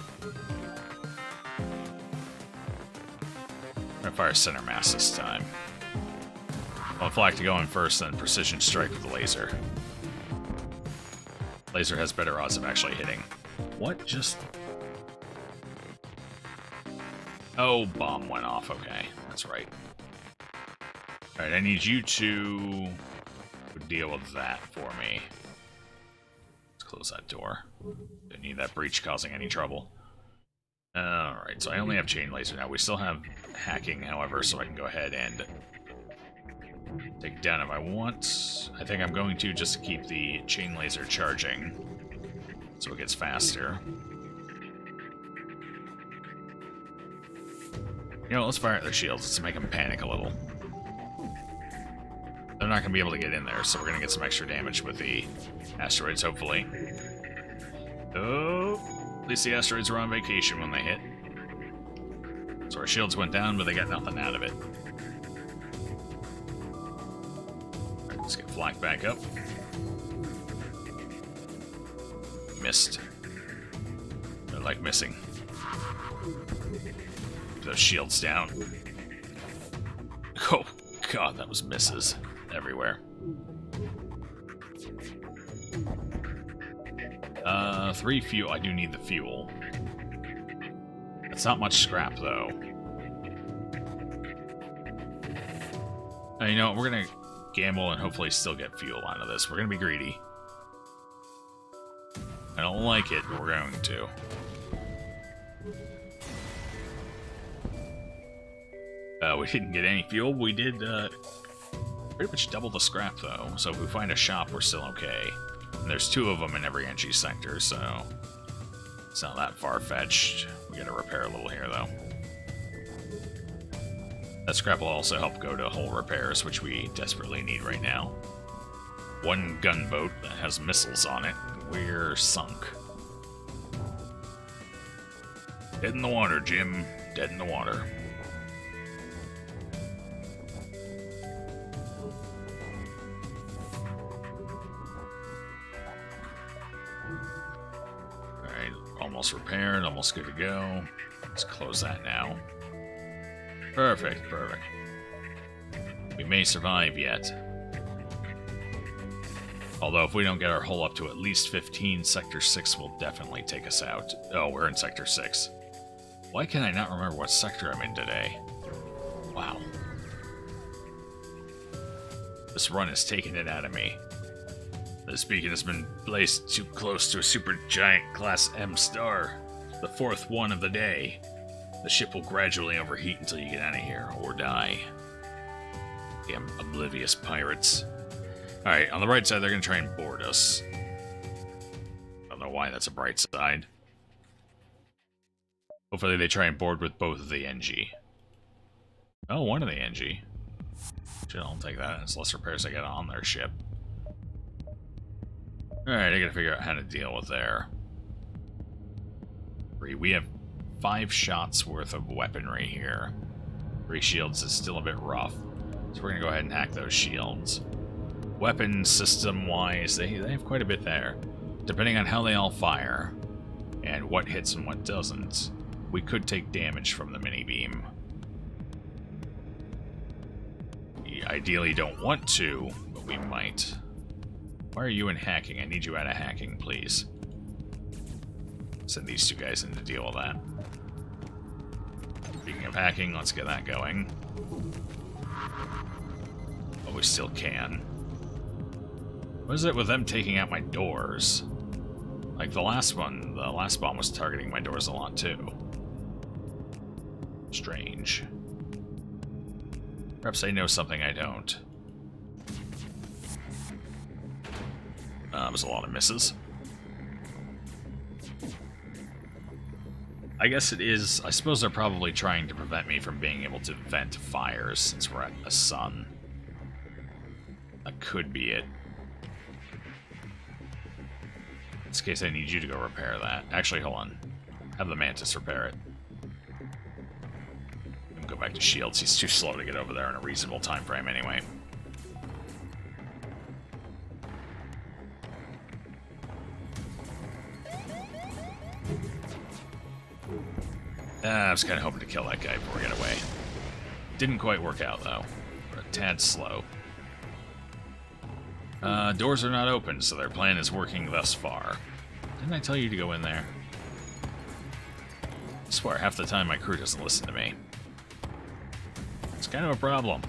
I'm gonna fire center mass this time. I want flak to go in first, then precision strike with the laser. Laser has better odds of actually hitting. What? Just... Oh, bomb went off. Okay, that's right. Alright, I need you to deal with that for me. Let's close that door. Don't need that breach causing any trouble. Alright, so I only have chain laser now. We still have hacking, however, so I can go ahead and take it down if I want. I think I'm going to just keep the chain laser charging so it gets faster. You know, let's fire at their shields. Let's make them panic a little. They're not going to be able to get in there, so we're going to get some extra damage with the asteroids, hopefully. Oh, at least the asteroids were on vacation when they hit. So our shields went down, but they got nothing out of it. Right, let's get flak back up. Missed. They're like missing. Those shields down. Oh, God, that was misses everywhere. 3 fuel. I do need the fuel. It's not much scrap, though. You know what? We're gonna gamble and hopefully still get fuel out of this. We're gonna be greedy. I don't like it, but we're going to. We didn't get any fuel. We did pretty much double the scrap, though. So if we find a shop, we're still okay. And there's 2 of them in every NG sector, so it's not that far-fetched. We gotta repair a little here, though. That scrap will also help go to hull repairs, which we desperately need right now. 1 gunboat that has missiles on it. We're sunk. Dead in the water, Jim. Dead in the water. Almost repaired, almost good to go. Let's close that now. Perfect, perfect. We may survive yet. Although if we don't get our hull up to at least 15, Sector 6 will definitely take us out. Oh, we're in Sector 6. Why can I not remember what sector I'm in today? Wow. This run has taken it out of me. This beacon has been placed too close to a supergiant Class M star, the 4th one of the day. The ship will gradually overheat until you get out of here, or die. Damn oblivious pirates. Alright, on the right side, they're going to try and board us. I don't know why that's a bright side. Hopefully they try and board with both of the NG. Oh, one of the NG. Shit, I'll take that. It's less repairs I get on their ship. Alright, I gotta figure out how to deal with there. We have 5 shots worth of weaponry here. 3 shields is still a bit rough. So we're gonna go ahead and hack those shields. Weapon system-wise, they have quite a bit there. Depending on how they all fire, and what hits and what doesn't, we could take damage from the mini-beam. We ideally don't want to, but we might. Why are you in hacking? I need you out of hacking, please. Send these 2 guys in to deal with that. Speaking of hacking, let's get that going. Oh, we still can. What is it with them taking out my doors? Like the last one, the last bomb was targeting my doors a lot too. Strange. Perhaps they know something I don't. There's a lot of misses. I guess it is... I suppose they're probably trying to prevent me from being able to vent fires since we're at the sun. That could be it. In this case, I need you to go repair that. Actually, hold on. Have the Mantis repair it. And go back to shields. He's too slow to get over there in a reasonable time frame anyway. I was kind of hoping to kill that guy before we get away. Didn't quite work out, though. We're a tad slow. Doors are not open, so their plan is working thus far. Didn't I tell you to go in there? I swear, half the time my crew doesn't listen to me. It's kind of a problem.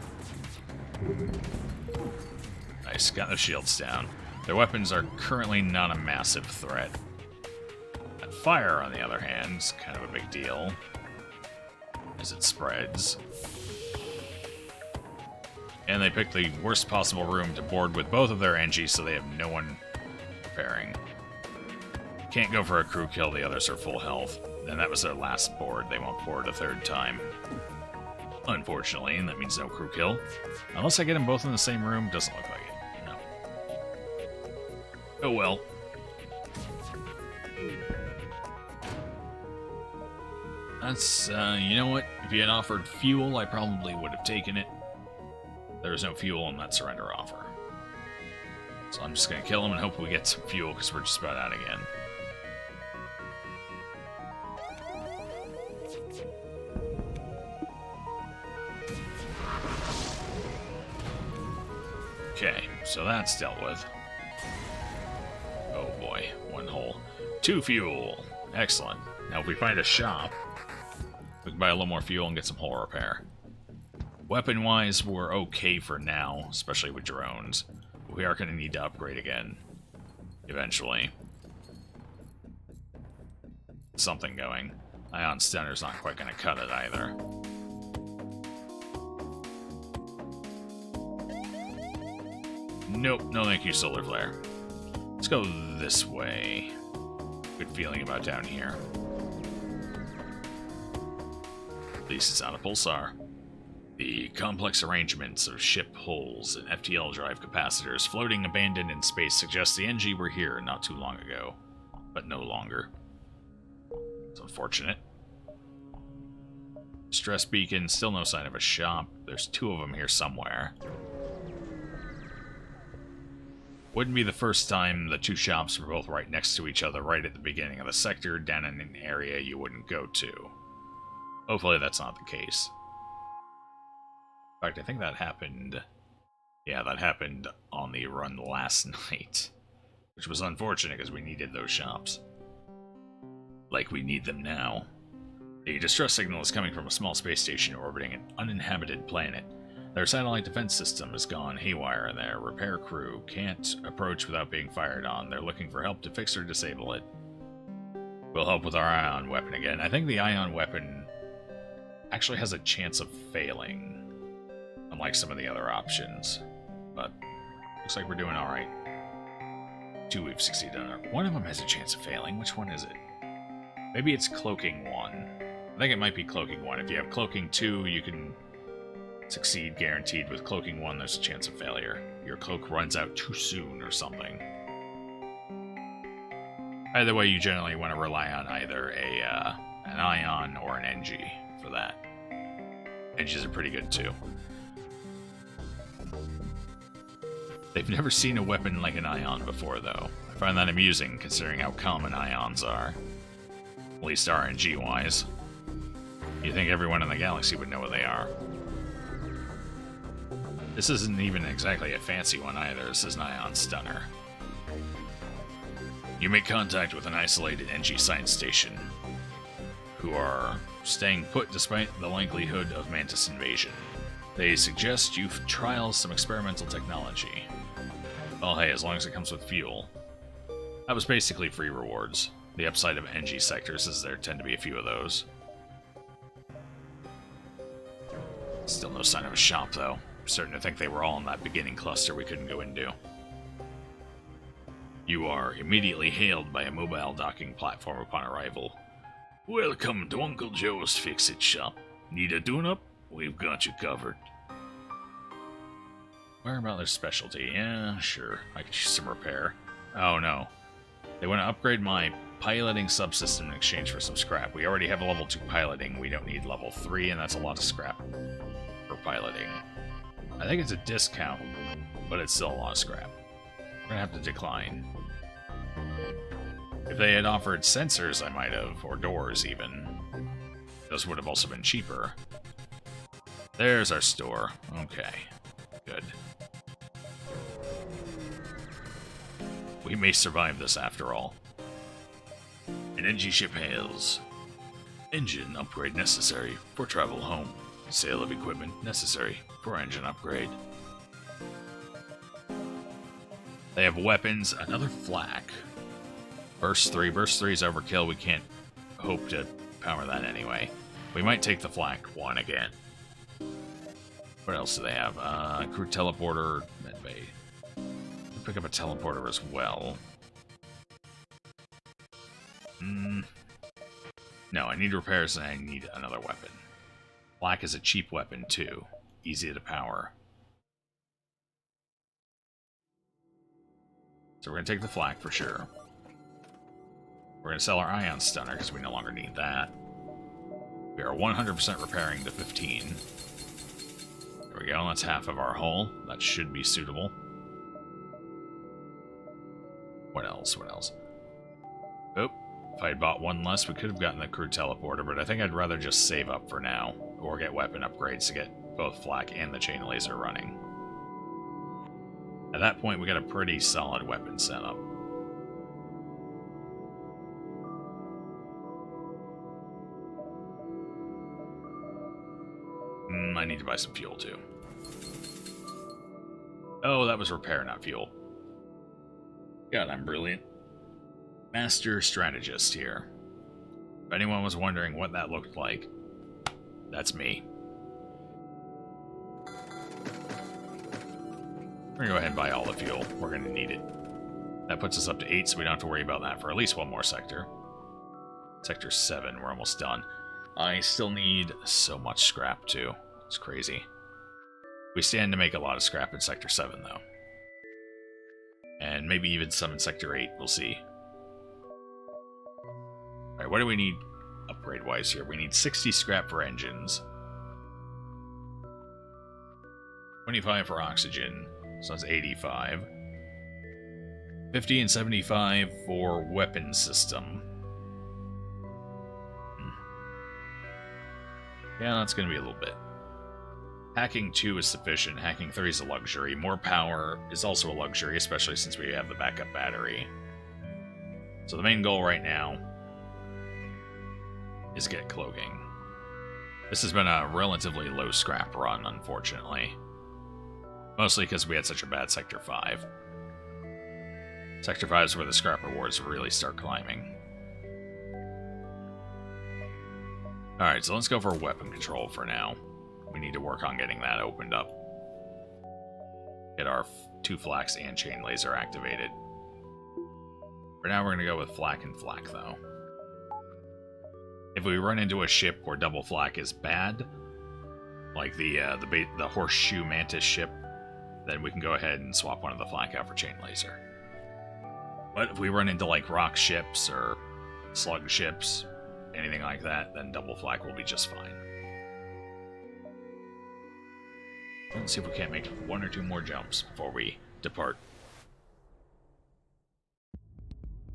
Nice, got the shields down. Their weapons are currently not a massive threat. That fire, on the other hand, is kind of a big deal. As it spreads. And they picked the worst possible room to board with both of their NGs, so they have no one repairing. Can't go for a crew kill, the others are full health. And that was their last board, they won't board a third time. Unfortunately, and that means no crew kill. Unless I get them both in the same room, doesn't look like it. No. Oh well. That's, you know what? If you had offered fuel, I probably would have taken it. There was no fuel in that surrender offer. So I'm just gonna kill him and hope we get some fuel, because we're just about out again. Okay, so that's dealt with. Oh boy, 1 hole. 2 fuel. Excellent. Now if we find a shop, we can buy a little more fuel and get some hull repair. Weapon-wise, we're okay for now, especially with drones. We are going to need to upgrade again. Eventually. Something going. Ion Stunner's not quite going to cut it either. Nope, no thank you, Solar Flare. Let's go this way. Good feeling about down here. At least it's not a pulsar. The complex arrangements of ship hulls and FTL drive capacitors floating abandoned in space suggest the NG were here not too long ago, but no longer. It's unfortunate. Stress beacon, still no sign of a shop. There's 2 of them here somewhere. Wouldn't be the first time the 2 shops were both right next to each other right at the beginning of the sector, down in an area you wouldn't go to. Hopefully that's not the case. In fact, I think that happened... Yeah, that happened on the run last night. Which was unfortunate because we needed those shops. Like we need them now. The distress signal is coming from a small space station orbiting an uninhabited planet. Their satellite defense system has gone haywire and their repair crew can't approach without being fired on. They're looking for help to fix or disable it. We'll help with our ion weapon again. I think the ion weapon actually has a chance of failing, unlike some of the other options. But looks like we're doing alright. 2 we've succeeded on it. 1 of them has a chance of failing. Which one is it? Maybe it's Cloaking 1. I think it might be Cloaking 1. If you have Cloaking 2, you can succeed guaranteed. With Cloaking 1, there's a chance of failure. Your cloak runs out too soon or something. Either way, you generally want to rely on either an ion or an NG for that. NGs are pretty good too. They've never seen a weapon like an ion before, though. I find that amusing, considering how common ions are. At least RNG-wise. You'd think everyone in the galaxy would know what they are. This isn't even exactly a fancy one either. This is an ion stunner. You make contact with an isolated NG science station, who are staying put despite the likelihood of Mantis invasion. They suggest you trial some experimental technology. Well, hey, as long as it comes with fuel. That was basically free rewards. The upside of NG sectors is there tend to be a few of those. Still no sign of a shop, though. I'm starting to think they were all in that beginning cluster we couldn't go into. You are immediately hailed by a mobile docking platform upon arrival. Welcome to Uncle Joe's Fix-It shop. Need a tune-up? We've got you covered. Where about their specialty? Yeah, sure. I could use some repair. Oh no. They want to upgrade my piloting subsystem in exchange for some scrap. We already have a level 2 piloting. We don't need level 3, and that's a lot of scrap for piloting. I think it's a discount, but it's still a lot of scrap. We're gonna have to decline. If they had offered sensors, I might have, or doors even. Those would have also been cheaper. There's our store. Okay, good. We may survive this after all. An NG ship hails. Engine upgrade necessary for travel home. Sale of equipment necessary for engine upgrade. They have weapons, another flak. Burst 3. Burst 3 is overkill. We can't hope to power that anyway. We might take the flak 1 again. What else do they have? Crew teleporter, medbay. We'll pick up a teleporter as well. No, I need repairs and I need another weapon. Flak is a cheap weapon too. Easy to power. So we're going to take the flak for sure. We're going to sell our ion stunner because we no longer need that. We are 100% repairing the 15. There we go, that's half of our hull. That should be suitable. What else? What else? Oh, if I had bought 1 less, we could have gotten the crew teleporter, but I think I'd rather just save up for now, or get weapon upgrades to get both flak and the chain laser running. At that point, we got a pretty solid weapon setup. I need to buy some fuel, too. Oh, that was repair, not fuel. God, I'm brilliant. Master strategist here. If anyone was wondering what that looked like, that's me. We're gonna go ahead and buy all the fuel. We're gonna need it. That puts us up to 8, so we don't have to worry about that for at least one more sector. Sector 7, we're almost done. I still need so much scrap, too. It's crazy. We stand to make a lot of scrap in Sector 7, though. And maybe even some in Sector 8, we'll see. Alright, what do we need upgrade-wise here? We need 60 scrap for engines. 25 for oxygen, so that's 85. 50 and 75 for weapon system. Yeah, that's going to be a little bit. Hacking 2 is sufficient. Hacking 3 is a luxury. More power is also a luxury, especially since we have the backup battery. So the main goal right now is get cloaking. This has been a relatively low scrap run, unfortunately. Mostly because we had such a bad Sector 5. Sector 5 is where the scrap rewards really start climbing. Alright, so let's go for weapon control for now. We need to work on getting that opened up. Get our 2 flax and chain laser activated. For now, we're going to go with flak and flak, though. If we run into a ship where double flak is bad, like the horseshoe mantis ship, then we can go ahead and swap one of the flak out for chain laser. But if we run into like rock ships or slug ships, anything like that, then double flak will be just fine. Let's see if we can't make 1 or 2 more jumps before we depart.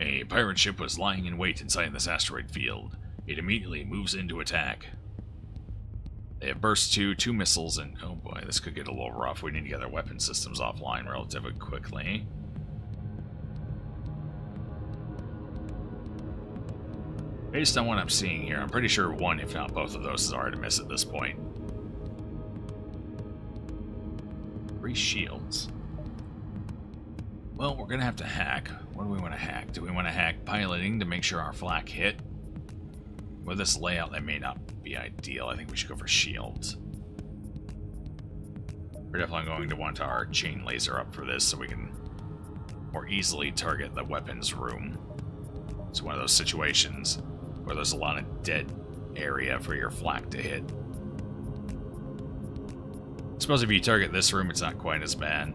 A pirate ship was lying in wait inside this asteroid field. It immediately moves in to attack. They have burst 2 missiles, and oh boy, this could get a little rough. We need to get our weapon systems offline relatively quickly. Based on what I'm seeing here, I'm pretty sure 1, if not both of those, is Artemis at this point. 3 shields. Well, we're going to have to hack. What do we want to hack? Do we want to hack piloting to make sure our flak hit? With this layout, that may not be ideal. I think we should go for shields. We're definitely going to want our chain laser up for this so we can more easily target the weapons room. It's one of those situations where there's a lot of dead area for your flak to hit. I suppose if you target this room, it's not quite as bad.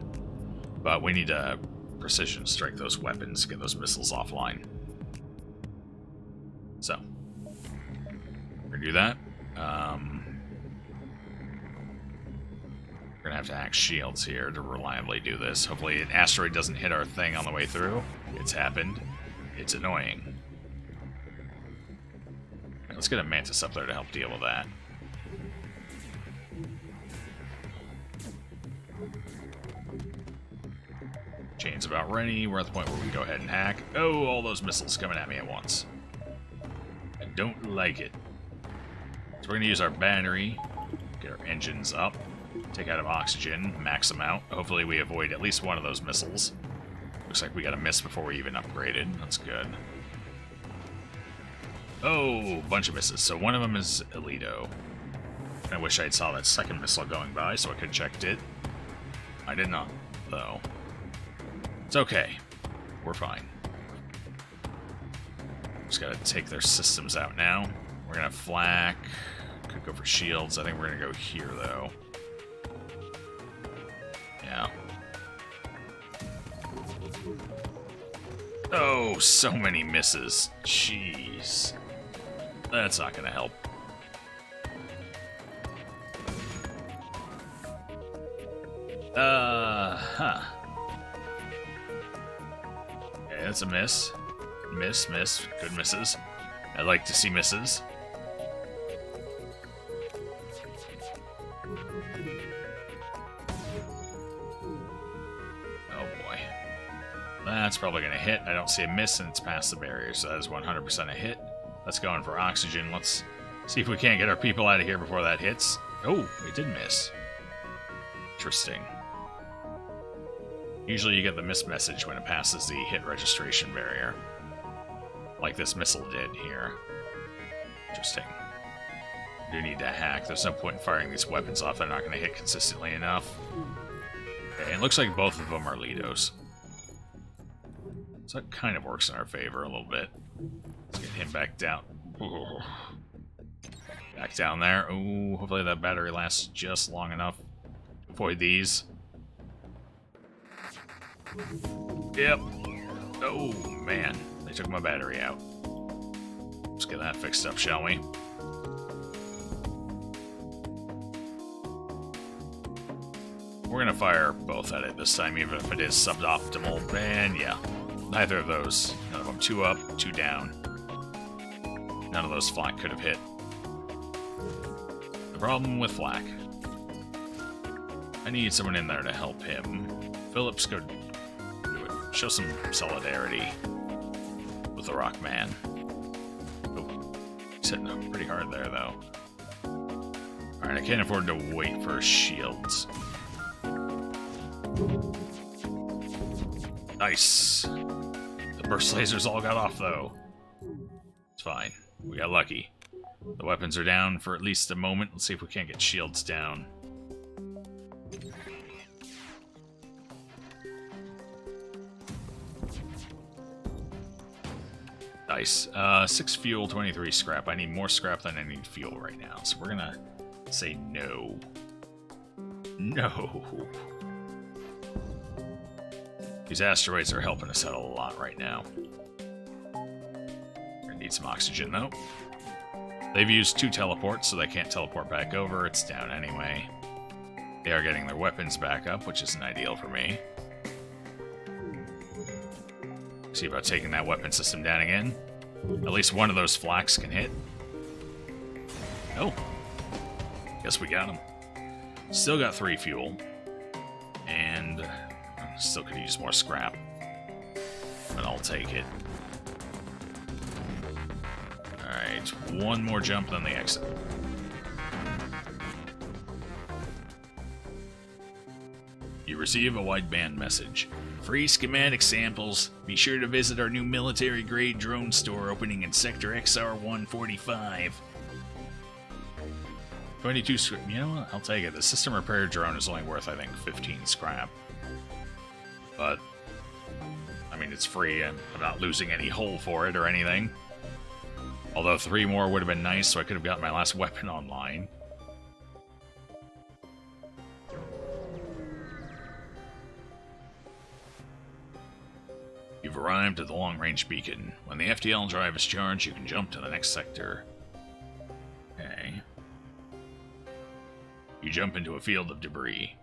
But we need to precision strike those weapons to get those missiles offline. So, we're going to do that. We're going to have to hack shields here to reliably do this. Hopefully an asteroid doesn't hit our thing on the way through. It's happened. It's annoying. Let's get a mantis up there to help deal with that. Chain's about ready. We're at the point where we can go ahead and hack. Oh, all those missiles coming at me at once. I don't like it. So we're going to use our battery, get our engines up, take out of oxygen, max them out. Hopefully we avoid at least one of those missiles. Looks like we got a miss before we even upgraded. That's good. Oh, bunch of misses. So one of them is Alito. I wish I saw that second missile going by so I could have checked it. I did not, though. It's okay. We're fine. Just gotta take their systems out now. We're gonna flak. Could go for shields. I think we're gonna go here, though. Yeah. Oh, so many misses. Jeez. That's not gonna help. Okay, that's a miss. Miss. Good misses. I like to see misses. Oh boy. That's probably gonna hit. I don't see a miss and it's past the barrier, so that is 100% a hit. Let's go in for oxygen. Let's see if we can't get our people out of here before that hits. Oh, it did miss. Interesting. Usually you get the miss message when it passes the hit registration barrier. Like this missile did here. Interesting. I do need to hack. There's no point in firing these weapons off. They're not going to hit consistently enough. Okay, it looks like both of them are Lidos. So that kind of works in our favor a little bit. Let's get him back down. Ooh. Back down there. Ooh, hopefully that battery lasts just long enough. Avoid these. Yep. Oh, man. They took my battery out. Let's get that fixed up, shall we? We're gonna fire both at it this time, even if it is suboptimal. And yeah, neither of those. None of them. 2 up, 2 down. None of those flak could have hit. The problem with flak. I need someone in there to help him. Phillips, go do it. Show some solidarity with the Rock Man. Oh, he's hitting him pretty hard there, though. Alright, I can't afford to wait for shields. Nice. The burst lasers all got off, though. It's fine. We got lucky. The weapons are down for at least a moment. Let's see if we can't get shields down. Nice. 6 fuel, 23 scrap. I need more scrap than I need fuel right now. So we're gonna say no. No. These asteroids are helping us out a lot right now. Gonna need some oxygen, though. They've used 2 teleports, so they can't teleport back over. It's down anyway. They are getting their weapons back up, which isn't ideal for me. See about taking that weapon system down again. At least one of those flaks can hit. Oh. Guess we got him. Still got 3 fuel. And still could use more scrap. But I'll take it. Alright, one more jump, then the exit. You receive a wideband message. Free schematic samples. Be sure to visit our new military-grade drone store opening in Sector XR-145. 22 scrap. You know what? I'll take it. The system repair drone is only worth, I think, 15 scrap. But, I mean, it's free. I'm not losing any hull for it or anything. Although 3 more would have been nice, so I could have gotten my last weapon online. You've arrived at the long-range beacon. When the FTL drive is charged, you can jump to the next sector. Okay. You jump into a field of debris.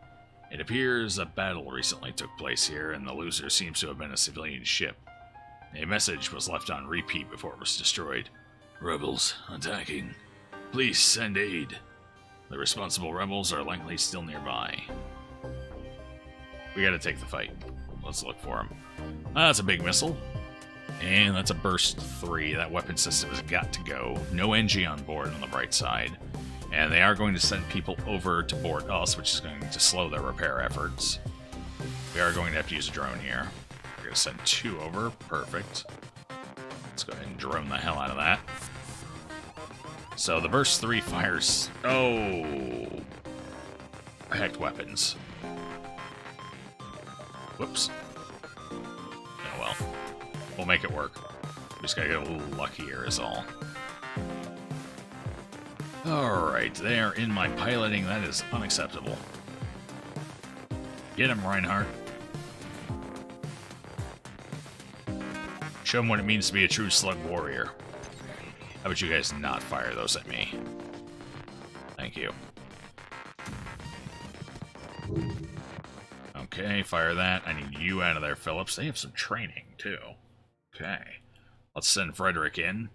It appears a battle recently took place here, and the loser seems to have been a civilian ship. A message was left on repeat before it was destroyed. Rebels attacking. Please send aid. The responsible rebels are likely still nearby. We gotta take the fight. Let's look for them. That's a big missile. And that's a burst 3. That weapon system has got to go. No NG on board on the bright side. And they are going to send people over to board us, which is going to slow their repair efforts. We are going to have to use a drone here. We're going to send 2 over. Perfect. Let's go ahead and drone the hell out of that. So the burst 3 fires... Oh! Heck weapons. Whoops. Oh well. We'll make it work. We just gotta get a little luckier is all. Alright, they are in my piloting. That is unacceptable. Get him, Reinhardt. Show him what it means to be a true slug warrior. How about you guys not fire those at me? Thank you. Okay, fire that. I need you out of there, Phillips. They have some training, too. Okay. Let's send Frederick in.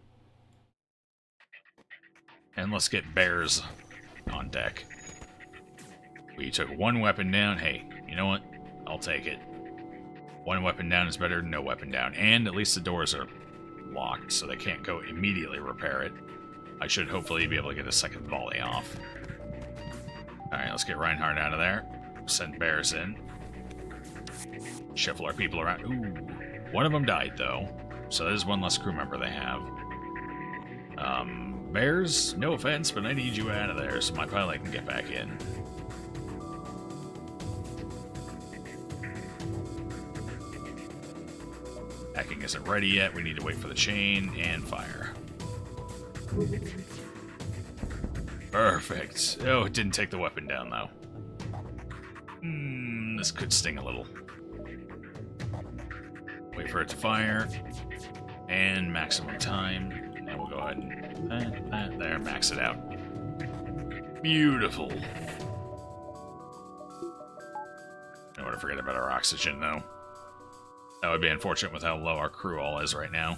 And let's get bears on deck. We took 1 weapon down. Hey, you know what? I'll take it. 1 weapon down is better than no weapon down. And at least the doors are locked, so they can't go immediately repair it. I should hopefully be able to get a second volley off. Alright, let's get Reinhardt out of there. Send bears in. Shuffle our people around. Ooh. One of them died, though. So there's one less crew member they have. Bears, no offense, but I need you out of there so my pilot can get back in. Hacking isn't ready yet. We need to wait for the chain and fire. Perfect. Oh, it didn't take the weapon down, though. This could sting a little. Wait for it to fire. And maximum time. And then we'll go ahead and... there, max it out. Beautiful. Don't want to forget about our oxygen, though. That would be unfortunate with how low our crew all is right now.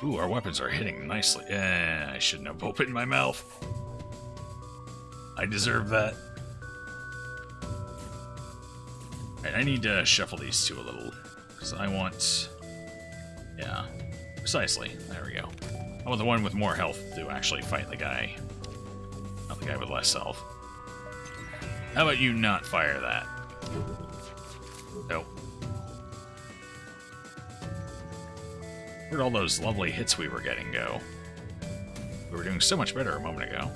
Ooh, our weapons are hitting nicely. I shouldn't have opened my mouth. I deserve that. Right, I need to shuffle these two a little. Because I want... yeah, precisely. There we go. I want the one with more health to actually fight the guy. Not the guy with less health. How about you not fire that? Nope. Where'd all those lovely hits we were getting go? We were doing so much better a moment ago.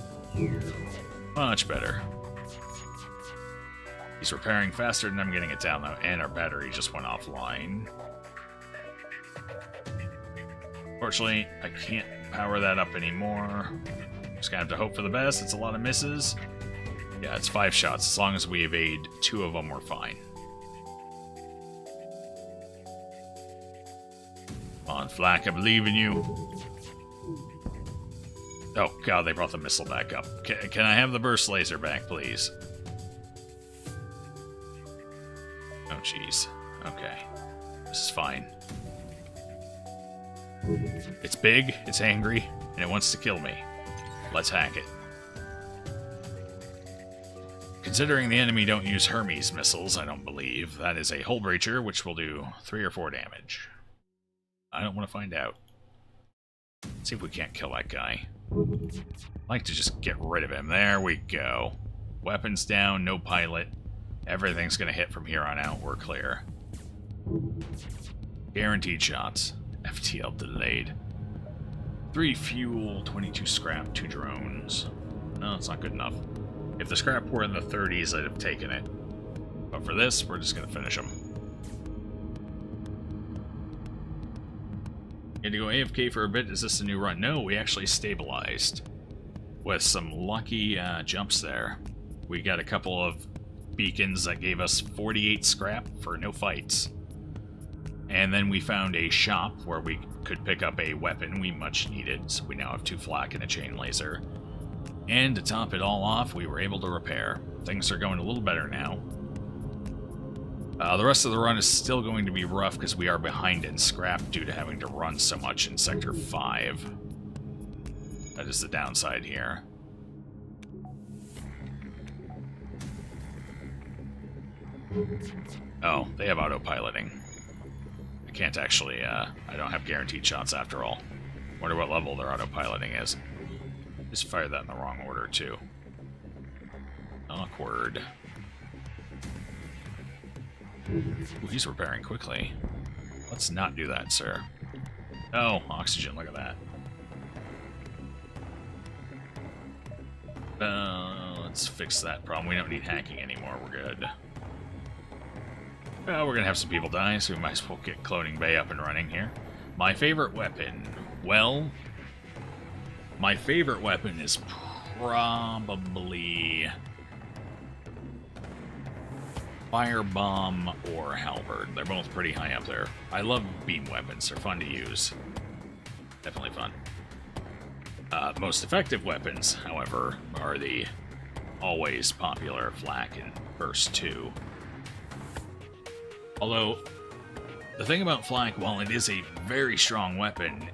Much better. He's repairing faster than I'm getting it down, though, and our battery just went offline. Fortunately, I can't power that up anymore. Just gonna have to hope for the best. It's a lot of misses. Yeah, it's 5 shots. As long as we evade 2 of them, we're fine. Come on, Flak, I believe in you. Oh, God, they brought the missile back up. Can I have the burst laser back, please? Oh, jeez. Okay. This is fine. It's big, it's angry, and it wants to kill me. Let's hack it. Considering the enemy don't use Hermes missiles, I don't believe, that is a hull breacher, which will do 3 or 4 damage. I don't want to find out. Let's see if we can't kill that guy. I'd like to just get rid of him. There we go. Weapons down, no pilot. Everything's going to hit from here on out. We're clear. Guaranteed shots. FTL delayed. 3 fuel, 22 scrap, 2 drones. No, it's not good enough. If the scrap were in the 30s, I'd have taken it. But for this, we're just going to finish them. You had to go AFK for a bit. Is this a new run? No, we actually stabilized. With some lucky jumps there. We got a couple of beacons that gave us 48 scrap for no fights. And then we found a shop where we could pick up a weapon we much needed. So we now have 2 flak and a chain laser. And to top it all off, we were able to repair. Things are going a little better now. The rest of the run is still going to be rough because we are behind in scrap due to having to run so much in Sector 5. That is the downside here. Oh, they have autopiloting. I can't actually, I don't have guaranteed shots after all. Wonder what level their autopiloting is. Just fired that in the wrong order, too. Awkward. Ooh, he's repairing quickly. Let's not do that, sir. Oh, oxygen, look at that. Let's fix that problem. We don't need hacking anymore, we're good. Well, we're gonna have some people die, so we might as well get Cloning Bay up and running here. My favorite weapon. Well, my favorite weapon is probably Firebomb or Halberd. They're both pretty high up there. I love beam weapons. They're fun to use. Definitely fun. The most effective weapons, however, are the always popular Flak and Burst 2. Although, the thing about Flak, while it is a very strong weapon,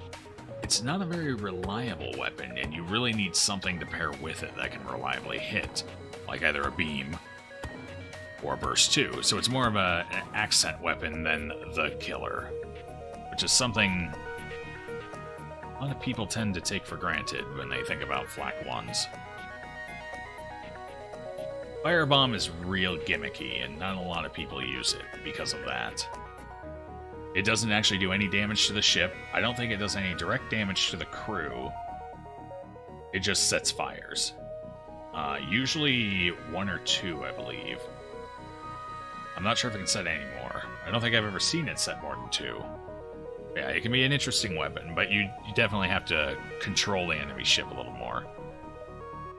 it's not a very reliable weapon, and you really need something to pair with it that can reliably hit, like either a beam or Burst 2. So it's more of an accent weapon than the killer, which is something a lot of people tend to take for granted when they think about flak ones. Firebomb is real gimmicky, and not a lot of people use it because of that. It doesn't actually do any damage to the ship. I don't think it does any direct damage to the crew. It just sets fires. Usually 1 or 2, I believe. I'm not sure if it can set any more. I don't think I've ever seen it set more than 2. Yeah, it can be an interesting weapon, but you definitely have to control the enemy ship a little more.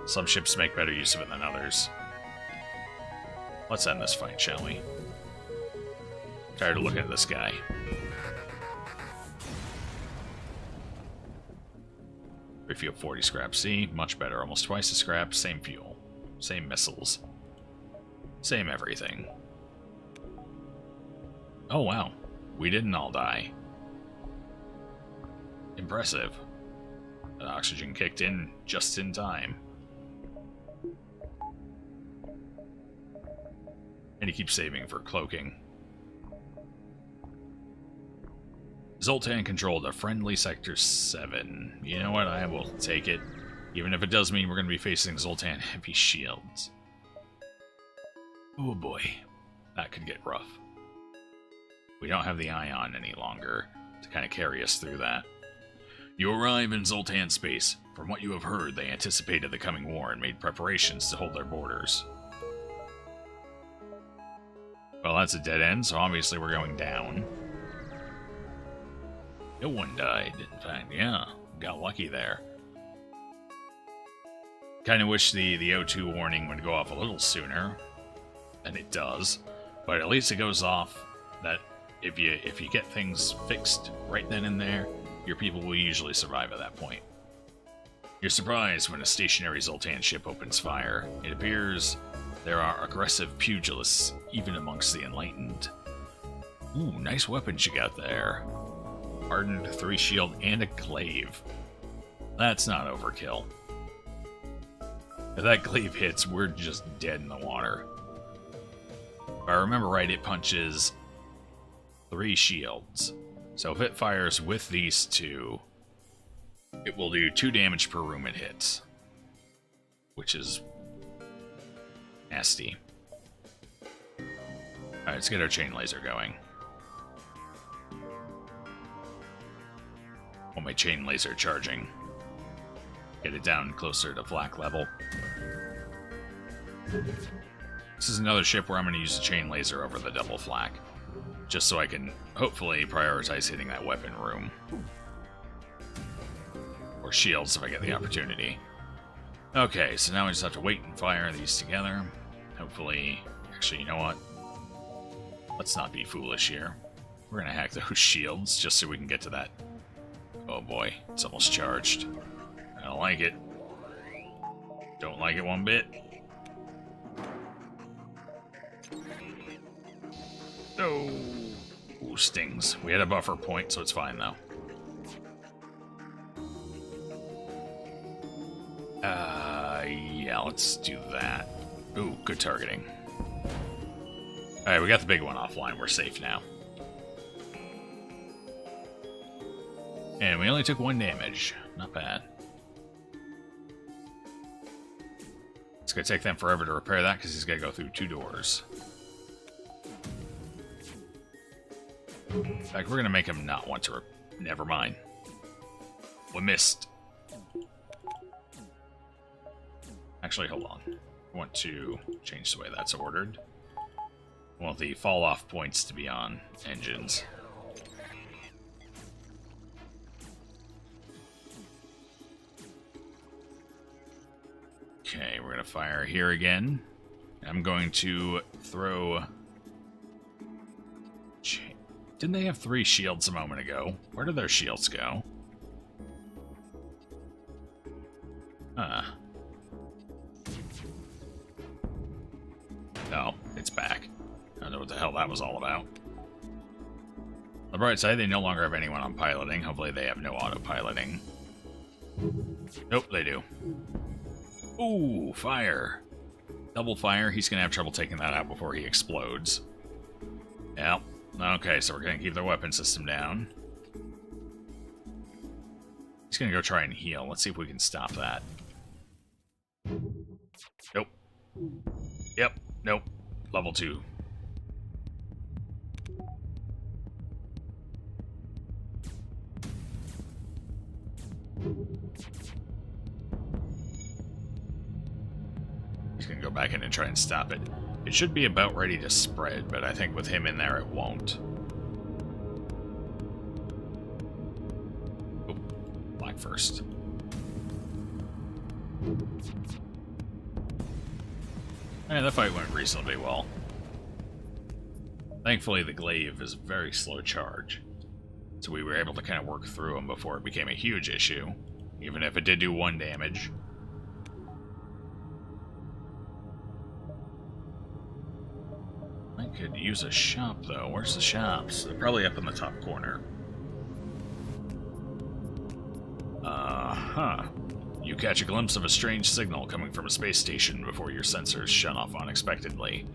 Some ships make better use of it than others. Let's end this fight, shall we? Tired of looking at this guy. Refuel 40 scrap C, much better. Almost twice the scrap, same fuel. Same missiles. Same everything. Oh wow, we didn't all die. Impressive. That oxygen kicked in just in time. And he keeps saving for cloaking. Zoltan controlled a friendly Sector 7. You know what? I will take it. Even if it does mean we're going to be facing Zoltan heavy shields. Oh boy. That could get rough. We don't have the Ion any longer to kind of carry us through that. You arrive in Zoltan space. From what you have heard, they anticipated the coming war and made preparations to hold their borders. Well, that's a dead end, so obviously we're going down. No one died, in fact, yeah. Got lucky there. Kind of wish the O2 warning would go off a little sooner than it does. But at least it goes off that if you get things fixed right then and there, your people will usually survive at that point. You're surprised when a stationary Zoltan ship opens fire. It appears there are aggressive pugilists even amongst the enlightened. Ooh, nice weapons you got there. Hardened 3 shield and a glaive. That's not overkill. If that glaive hits, we're just dead in the water. If I remember right, it punches 3 shields. So if it fires with these 2, it will do 2 damage per room it hits. Which is nasty. Alright, let's get our chain laser going. Want my chain laser charging. Get it down closer to flak level. This is another ship where I'm going to use the chain laser over the double flak. Just so I can hopefully prioritize hitting that weapon room. Or shields if I get the opportunity. Okay, so now we just have to wait and fire these together. Hopefully... Actually, you know what? Let's not be foolish here. We're going to hack those shields just so we can get to that. Oh boy, it's almost charged. I don't like it. Don't like it one bit. Oh, ooh, stings. We had a buffer point, so it's fine though. Yeah, let's do that. Ooh, good targeting. Alright, we got the big one offline. We're safe now. And we only took 1 damage. Not bad. It's gonna take them forever to repair that because he's gotta go through 2 doors. In fact, we're gonna make him not want to never mind. We missed. Actually, hold on. I want to change the way that's ordered. I want the fall-off points to be on engines. Okay, we're going to fire here again. I'm going to throw... Didn't they have 3 shields a moment ago? Where did their shields go? No, it's back. I don't know what the hell that was all about. On the bright side, they no longer have anyone on piloting. Hopefully they have no autopiloting. Nope, they do. Ooh, fire. Double fire. He's going to have trouble taking that out before he explodes. Yep. Okay, so we're going to keep their weapon system down. He's gonna go try and heal. Let's see if we can stop that. Nope. Yep. Nope. Level 2. He's gonna go back in and try and stop it. It should be about ready to spread, but I think with him in there it won't. Oh, black first. And the fight went reasonably well. Thankfully, the glaive is a very slow charge, so we were able to kind of work through him before it became a huge issue, even if it did do 1 damage. I could use a shop, though. Where's the shops? They're probably up in the top corner. Uh-huh. You catch a glimpse of a strange signal coming from a space station before your sensors shut off unexpectedly.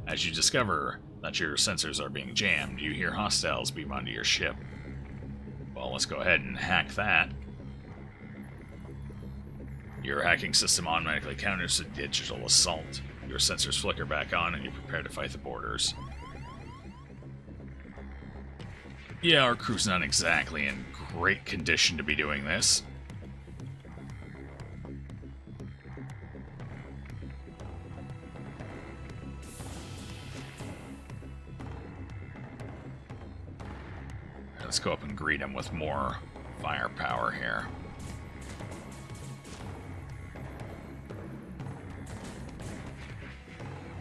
As you discover that your sensors are being jammed, you hear hostiles beam onto your ship. Well, let's go ahead and hack that. Your hacking system automatically counters the digital assault. Your sensors flicker back on and you prepare to fight the boarders. Yeah, our crew's not exactly in great condition to be doing this. Let's go up and greet him with more firepower here.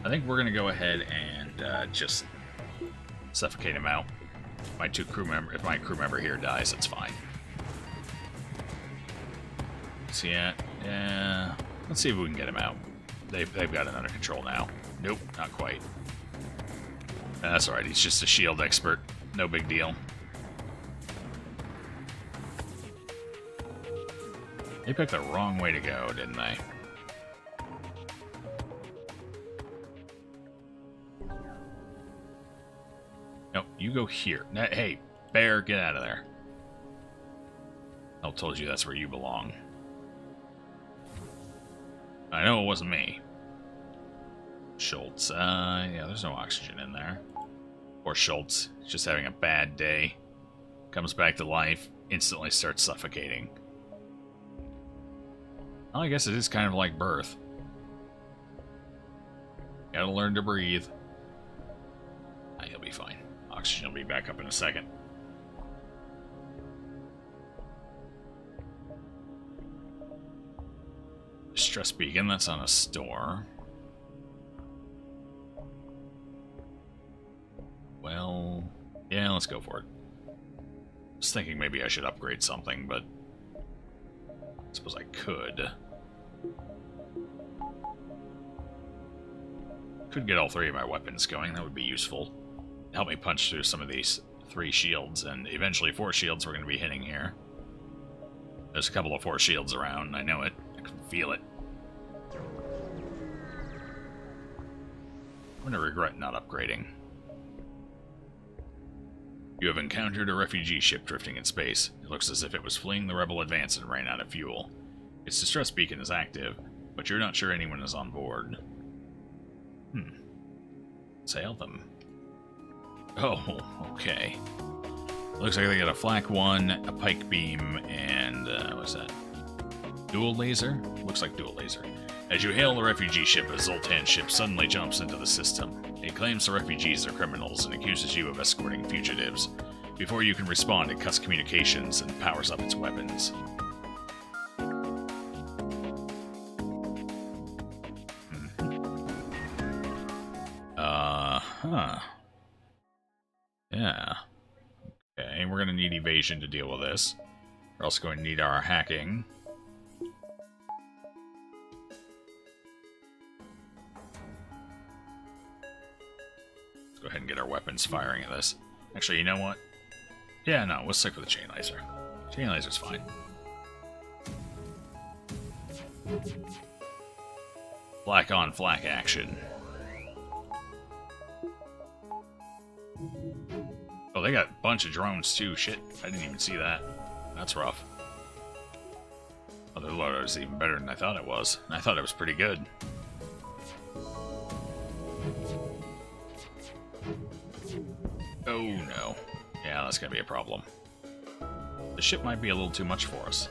I think we're going to go ahead and just suffocate him out. If my crew member here dies, it's fine. See it? Yeah. Let's see if we can get him out. They've got it under control now. Nope, not quite. That's alright, he's just a shield expert. No big deal. They picked the wrong way to go, didn't they? No, you go here. Hey, bear, get out of there. I told you that's where you belong. I know it wasn't me. Schultz, yeah, there's no oxygen in there. Poor Schultz, he's just having a bad day. Comes back to life, instantly starts suffocating. Well, I guess it is kind of like birth. Gotta learn to breathe. He'll be fine. Oxygen will be back up in a second. Stress beacon, that's on a store. Well, yeah, let's go for it. I was thinking maybe I should upgrade something, but I suppose I could. Could get all 3 of my weapons going, that would be useful. Help me punch through some of these 3 shields, and eventually 4 shields we're going to be hitting here. There's a couple of 4 shields around, I know it. I can feel it. I'm going to regret not upgrading. You have encountered a refugee ship drifting in space. It looks as if it was fleeing the rebel advance and ran out of fuel. Its distress beacon is active, but you're not sure anyone is on board. Sail them. Oh, okay. Looks like they got a flak 1, a pike beam, and, what's that? Dual laser? Looks like dual laser. As you hail the refugee ship, a Zoltan ship suddenly jumps into the system. It claims the refugees are criminals and accuses you of escorting fugitives. Before you can respond, it cuts communications and powers up its weapons. Yeah. Okay, we're gonna need evasion to deal with this. We're also going to need our hacking. Let's go ahead and get our weapons firing at this. Actually, you know what? Yeah, no, we'll stick with the chain laser. Chain laser's fine. Flak on flak action. Oh, they got a bunch of drones too. Shit, I didn't even see that. That's rough. Other loader is even better than I thought it was. And I thought it was pretty good. Oh no. Yeah, that's gonna be a problem. The ship might be a little too much for us.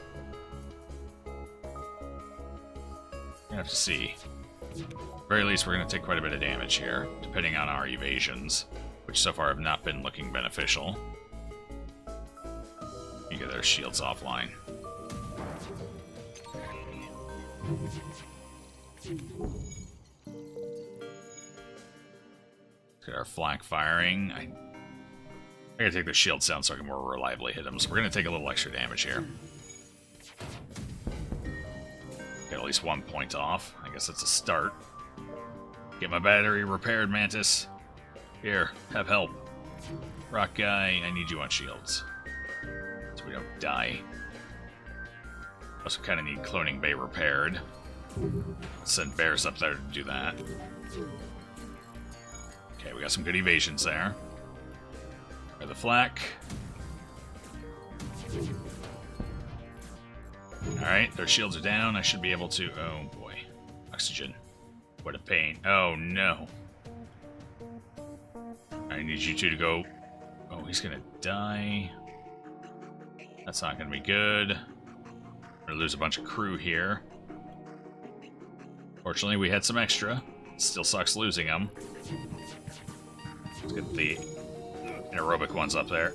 We have to see. At the very least, we're going to take quite a bit of damage here, depending on our evasions, which so far have not been looking beneficial. You get their shields offline. Let's get our flak firing. I gotta take the shields down so I can more reliably hit them, so we're gonna take a little extra damage here. Get at least 1 point off. I guess that's a start. Get my battery repaired, Mantis. Here, have help. Rock guy, I need you on shields. So we don't die. Also kind of need cloning bay repaired. Send bears up there to do that. Okay, we got some good evasions there. Or the flak. Alright, their shields are down. I should be able to... Oh, boy. Oxygen. What a pain. Oh, no. I need you two to go... Oh, he's gonna die. That's not gonna be good. We're gonna lose a bunch of crew here. Fortunately, we had some extra. Still sucks losing them. Let's get the anaerobic ones up there.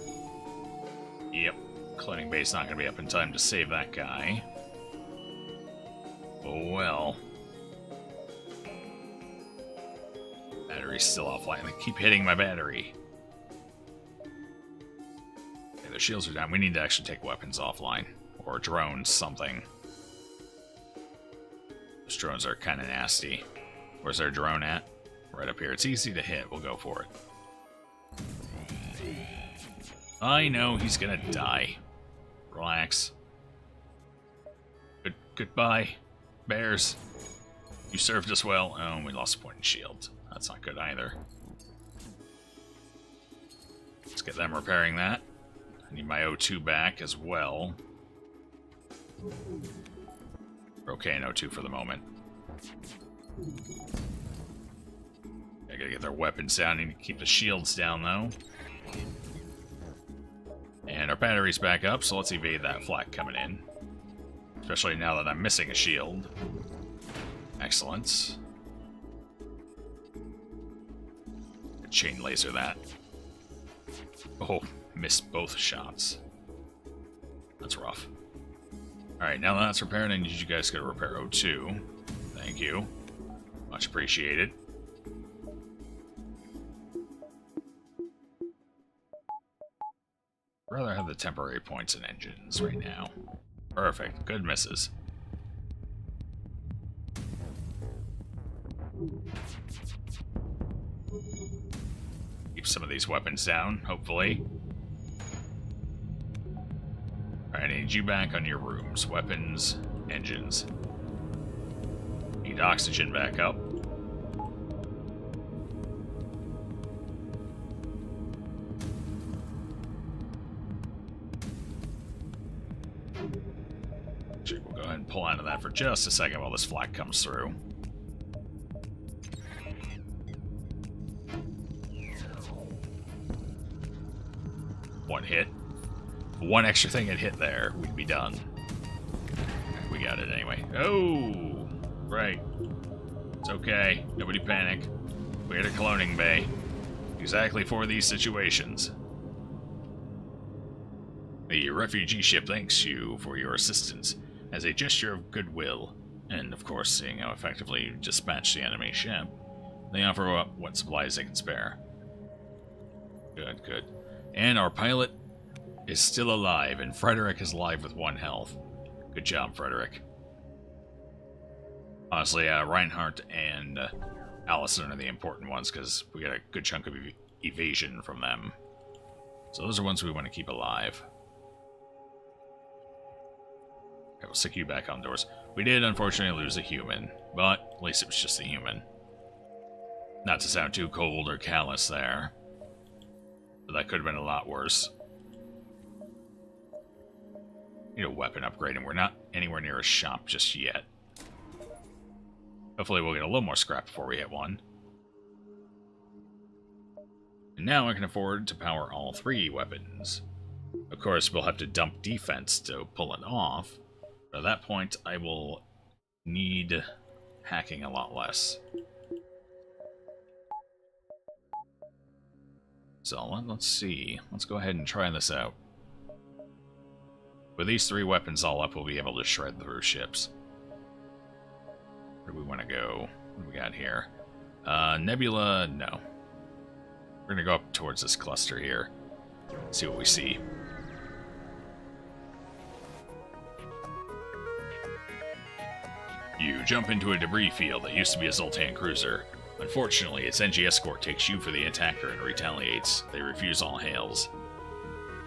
Yep. Cloning bay's not going to be up in time to save that guy. Oh well. Battery's still offline. They keep hitting my battery. Okay, their shields are down. We need to actually take weapons offline. Or drones, something. Those drones are kind of nasty. Where's our drone at? Right up here. It's easy to hit. We'll go for it. I know he's gonna die. Relax. Goodbye, bears. You served us well. Oh, we lost a point in shield. That's not good either. Let's get them repairing that. I need my O2 back as well. We're okay in O2 for the moment. I gotta get their weapons down. I need to keep the shields down, though. And our battery's back up, so let's evade that flak coming in. Especially now that I'm missing a shield. Excellent. Chain laser that. Oh, missed both shots. That's rough. Alright, now that that's repaired, I need you guys to go to repair O2. Thank you. Much appreciated. I'd rather have the temporary points and engines right now. Perfect. Good misses. Keep some of these weapons down, hopefully. Alright, I need you back on your rooms. Weapons, engines. Need oxygen back up. Actually, we'll go ahead and pull out of that for just a second while this flak comes through. One hit. One extra thing had hit there, we'd be done. We got it anyway. Oh! Right. It's okay. Nobody panic. We had a cloning bay. Exactly for these situations. The refugee ship thanks you for your assistance as a gesture of goodwill, and of course, seeing how effectively you dispatched the enemy ship, they offer up what supplies they can spare. Good, good. And our pilot is still alive, and Frederick is alive with 1 health. Good job, Frederick. Honestly, Reinhardt and Allison are the important ones, because we got a good chunk of evasion from them. So those are ones we want to keep alive. Okay, we'll stick you back on doors. We did, unfortunately, lose a human, but at least it was just a human. Not to sound too cold or callous there, but that could have been a lot worse. Need a weapon upgrade, and we're not anywhere near a shop just yet. Hopefully we'll get a little more scrap before we hit one. And now I can afford to power all 3 weapons. Of course, we'll have to dump defense to pull it off. But at that point, I will need hacking a lot less. So let's see. Let's go ahead and try this out. With these 3 weapons all up, we'll be able to shred through ships. Where do we want to go? What do we got here? Nebula, no. We're going to go up towards this cluster here. See what we see. You jump into a debris field that used to be a Zoltan cruiser. Unfortunately, its NG escort takes you for the attacker and retaliates. They refuse all hails.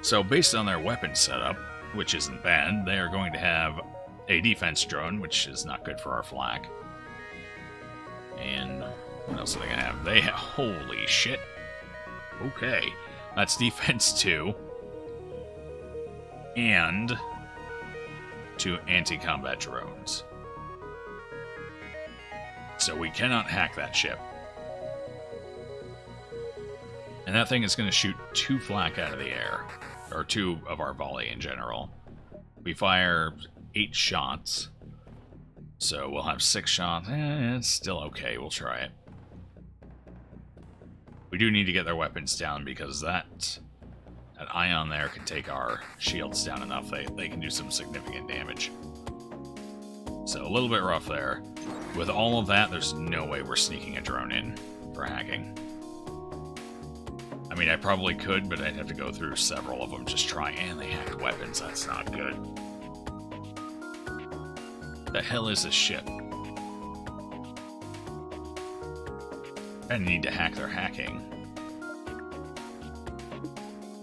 So based on their weapon setup, which isn't bad, they are going to have a defense drone, which is not good for our flak. And what else are they going to have? They have... Holy shit. Okay. That's defense 2. And 2 anti-combat drones. So we cannot hack that ship. And that thing is going to shoot 2 flak out of the air. Or 2 of our volley in general. We fire 8 shots. So we'll have 6 shots. It's still okay. We'll try it. We do need to get their weapons down because that ion there can take our shields down enough. They can do some significant damage. So a little bit rough there. With all of that, there's no way we're sneaking a drone in for hacking. I mean, I probably could, but I'd have to go through several of them just try, and they hacked weapons. That's not good. The hell is this ship? I need to hack their hacking.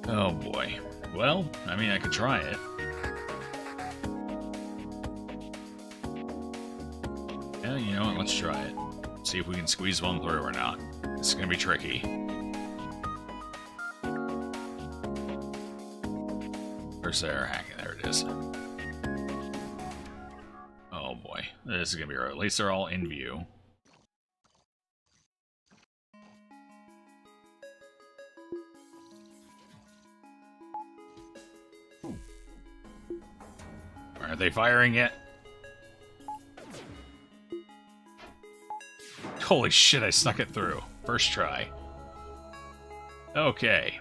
Oh boy. Well, I mean, I could try it. Yeah, you know what? Let's try it. See if we can squeeze one through or not. This is gonna be tricky. Where's their hacking? There it is. Oh boy. This is gonna be right. At least they're all in view. Are they firing yet? Holy shit, I snuck it through. First try. Okay.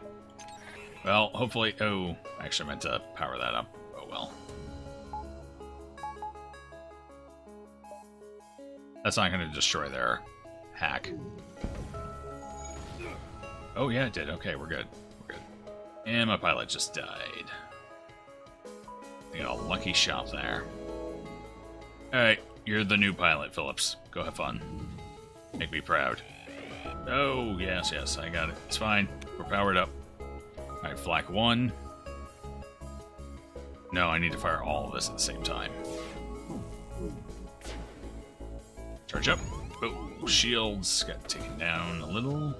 Well, hopefully... Oh, actually I meant to power that up. Oh well. That's not going to destroy their hack. Oh yeah, it did. Okay, we're good. We're good. And my pilot just died. I got a lucky shot there. Alright, you're the new pilot, Phillips. Go have fun. Make me proud. Oh, yes, yes, I got it. It's fine. We're powered up. Alright, flak 1. No, I need to fire all of this at the same time. Charge up. Oh, shields got taken down a little.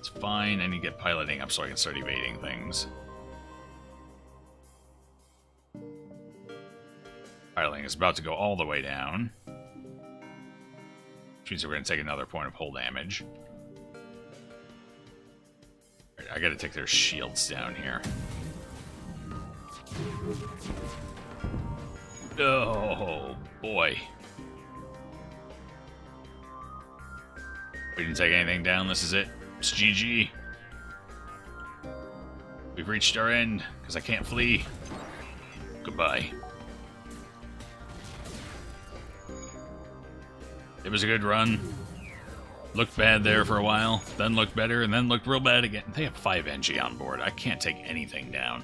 It's fine. I need to get piloting up so I can start evading things. Piloting is about to go all the way down. Which means we're going to take another point of hull damage. Right, I got to take their shields down here. Oh, boy. We didn't take anything down. This is it. It's GG. We've reached our end, because I can't flee. Goodbye. It was a good run. Looked bad there for a while, then looked better, and then looked real bad again. They have 5 NG on board. I can't take anything down.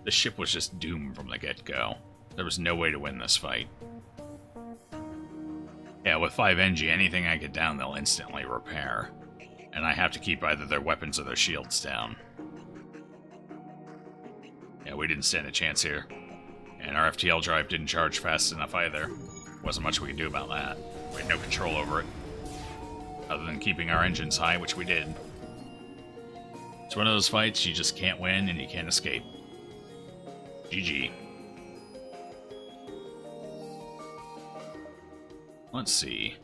The ship was just doomed from the get-go. There was no way to win this fight. Yeah, with 5 NG, anything I get down, they'll instantly repair. And I have to keep either their weapons or their shields down. Yeah, we didn't stand a chance here. And our FTL drive didn't charge fast enough either. Wasn't much we could do about that. We had no control over it. Other than keeping our engines high, which we did. It's one of those fights you just can't win and you can't escape. GG. Let's see.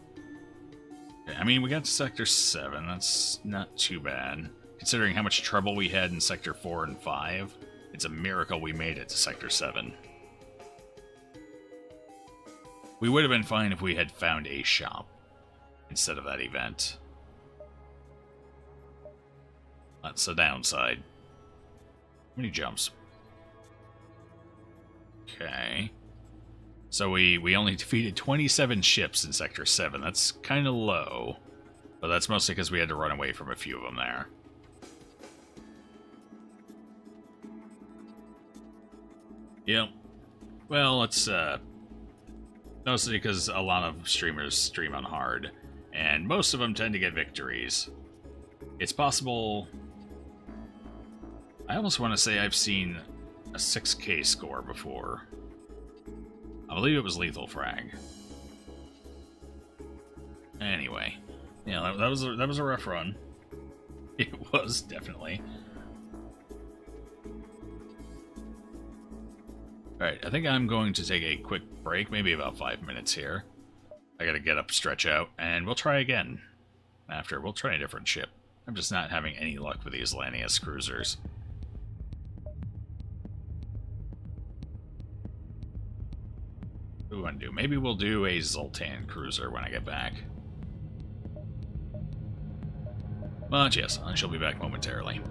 Okay, I mean, we got to Sector 7. That's not too bad. Considering how much trouble we had in Sector 4 and 5, it's a miracle we made it to Sector 7. We would have been fine if we had found a shop instead of that event. That's the downside. How many jumps? Okay. So we only defeated 27 ships in Sector 7. That's kind of low. But that's mostly because we had to run away from a few of them there. Yep. Well, it's mostly because a lot of streamers stream on hard, and most of them tend to get victories. It's possible... I almost want to say I've seen a 6K score before. I believe it was Lethal Frag. Anyway, yeah, that was a rough run. It was, definitely. Alright, I think I'm going to take a quick break, maybe about 5 minutes here. I gotta get up, stretch out, and we'll try again. After, we'll try a different ship. I'm just not having any luck with these Lanius cruisers. What do we want to do? Maybe we'll do a Zoltan cruiser when I get back. But yes, I shall be back momentarily.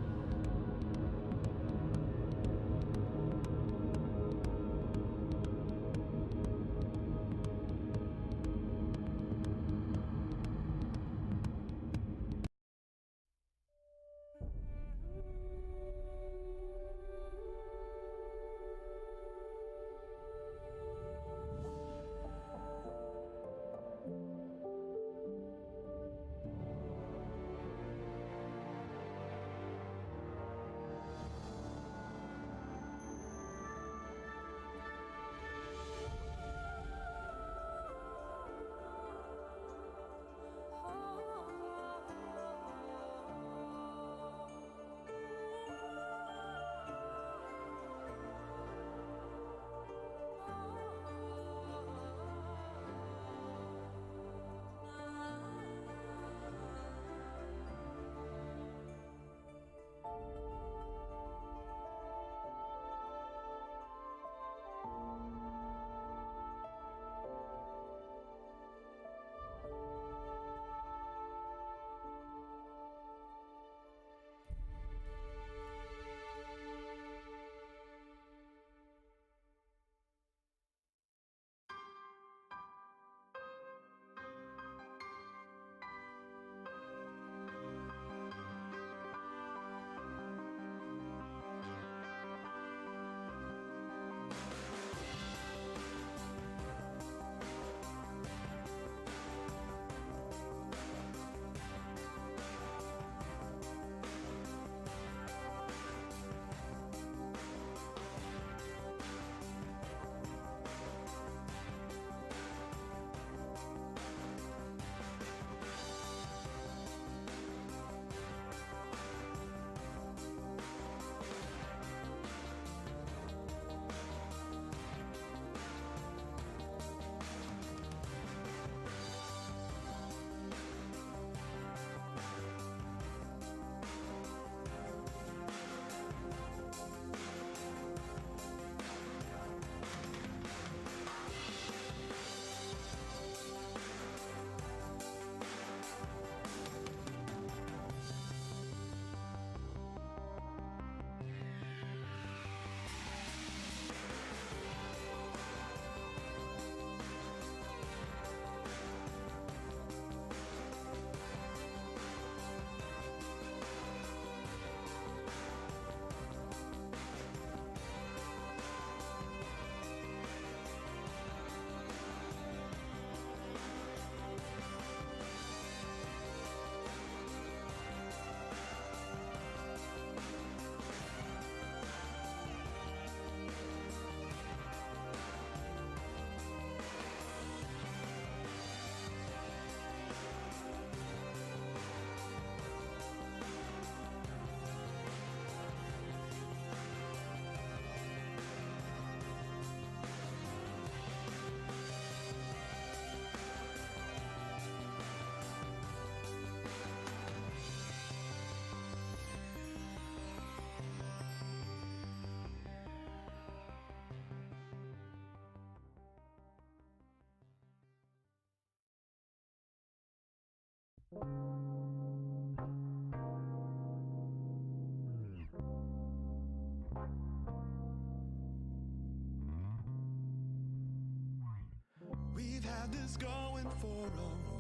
We've had this going for a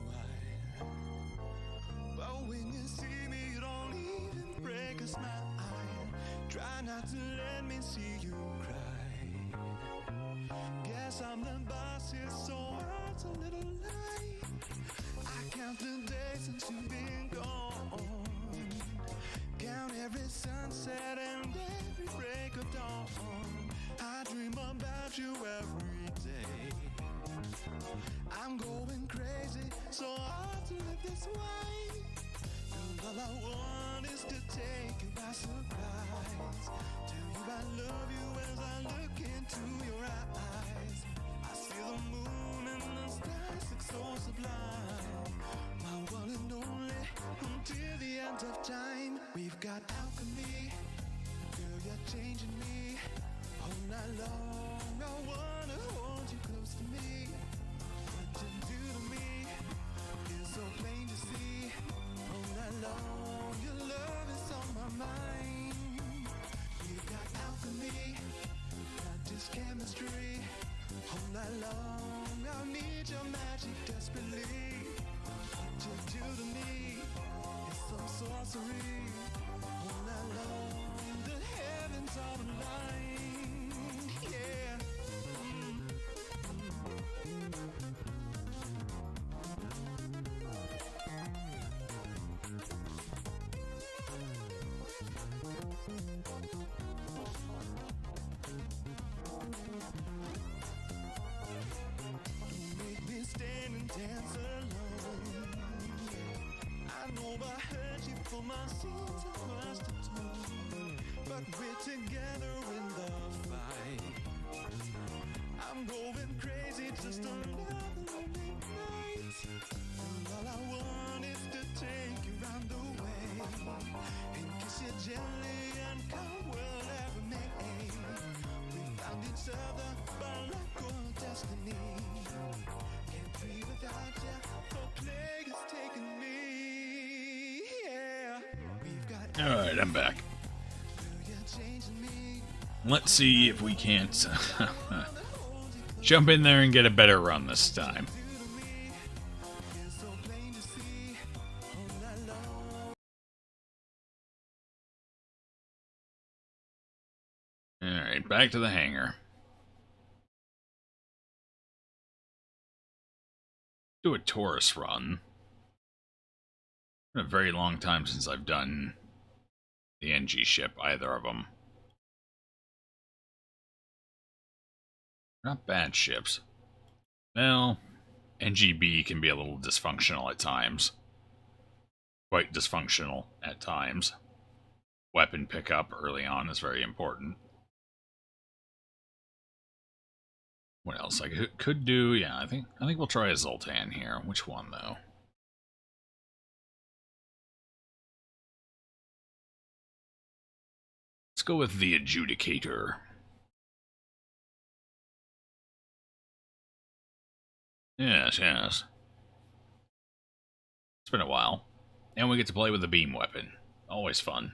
while, but when you see me, you don't even break a smile. Try not to let me see you cry. Guess I'm the boss here, so it's a little lie. I count the days since you've been gone, count every sunset and every break of dawn. I dream about you every day. I'm going crazy, so hard to live this way. Girl, all I want is to take you by surprise. Tell you I love you as I look into your eyes. I see the moon and the stars look so sublime. My one and only, until the end of time. We've got alchemy, girl, you're changing me. All night long, I wanna hold you close to me. What you do to me is so plain to see. All night long, your love is on my mind. We've got alchemy, not just chemistry. All night long, I need your magic desperately. What you do to me is some sorcery. All night long, the heavens are aligned. Yeah. Make me stand and dance alone. I know I hurt you for my sins across the tone, but we're together in the fight. I'm going crazy, just another lonely night. And all I want is to take you round the way and kiss you gently and come world ever may. We found each other by luck or destiny. Can't breathe without you, the plague is taking me. Yeah, we've got. Alright, I'm back. You're changing me. Let's see if we can't jump in there and get a better run this time. Alright, back to the hangar. Do a Taurus run. It's been a very long time since I've done the NG ship, either of them. Not bad ships. Well, NGB can be a little dysfunctional at times. Quite dysfunctional at times. Weapon pickup early on is very important. What else I could do? Yeah, I think we'll try a Zoltan here. Which one though? Let's go with the Adjudicator. Yes, yes. It's been a while. And we get to play with the beam weapon. Always fun.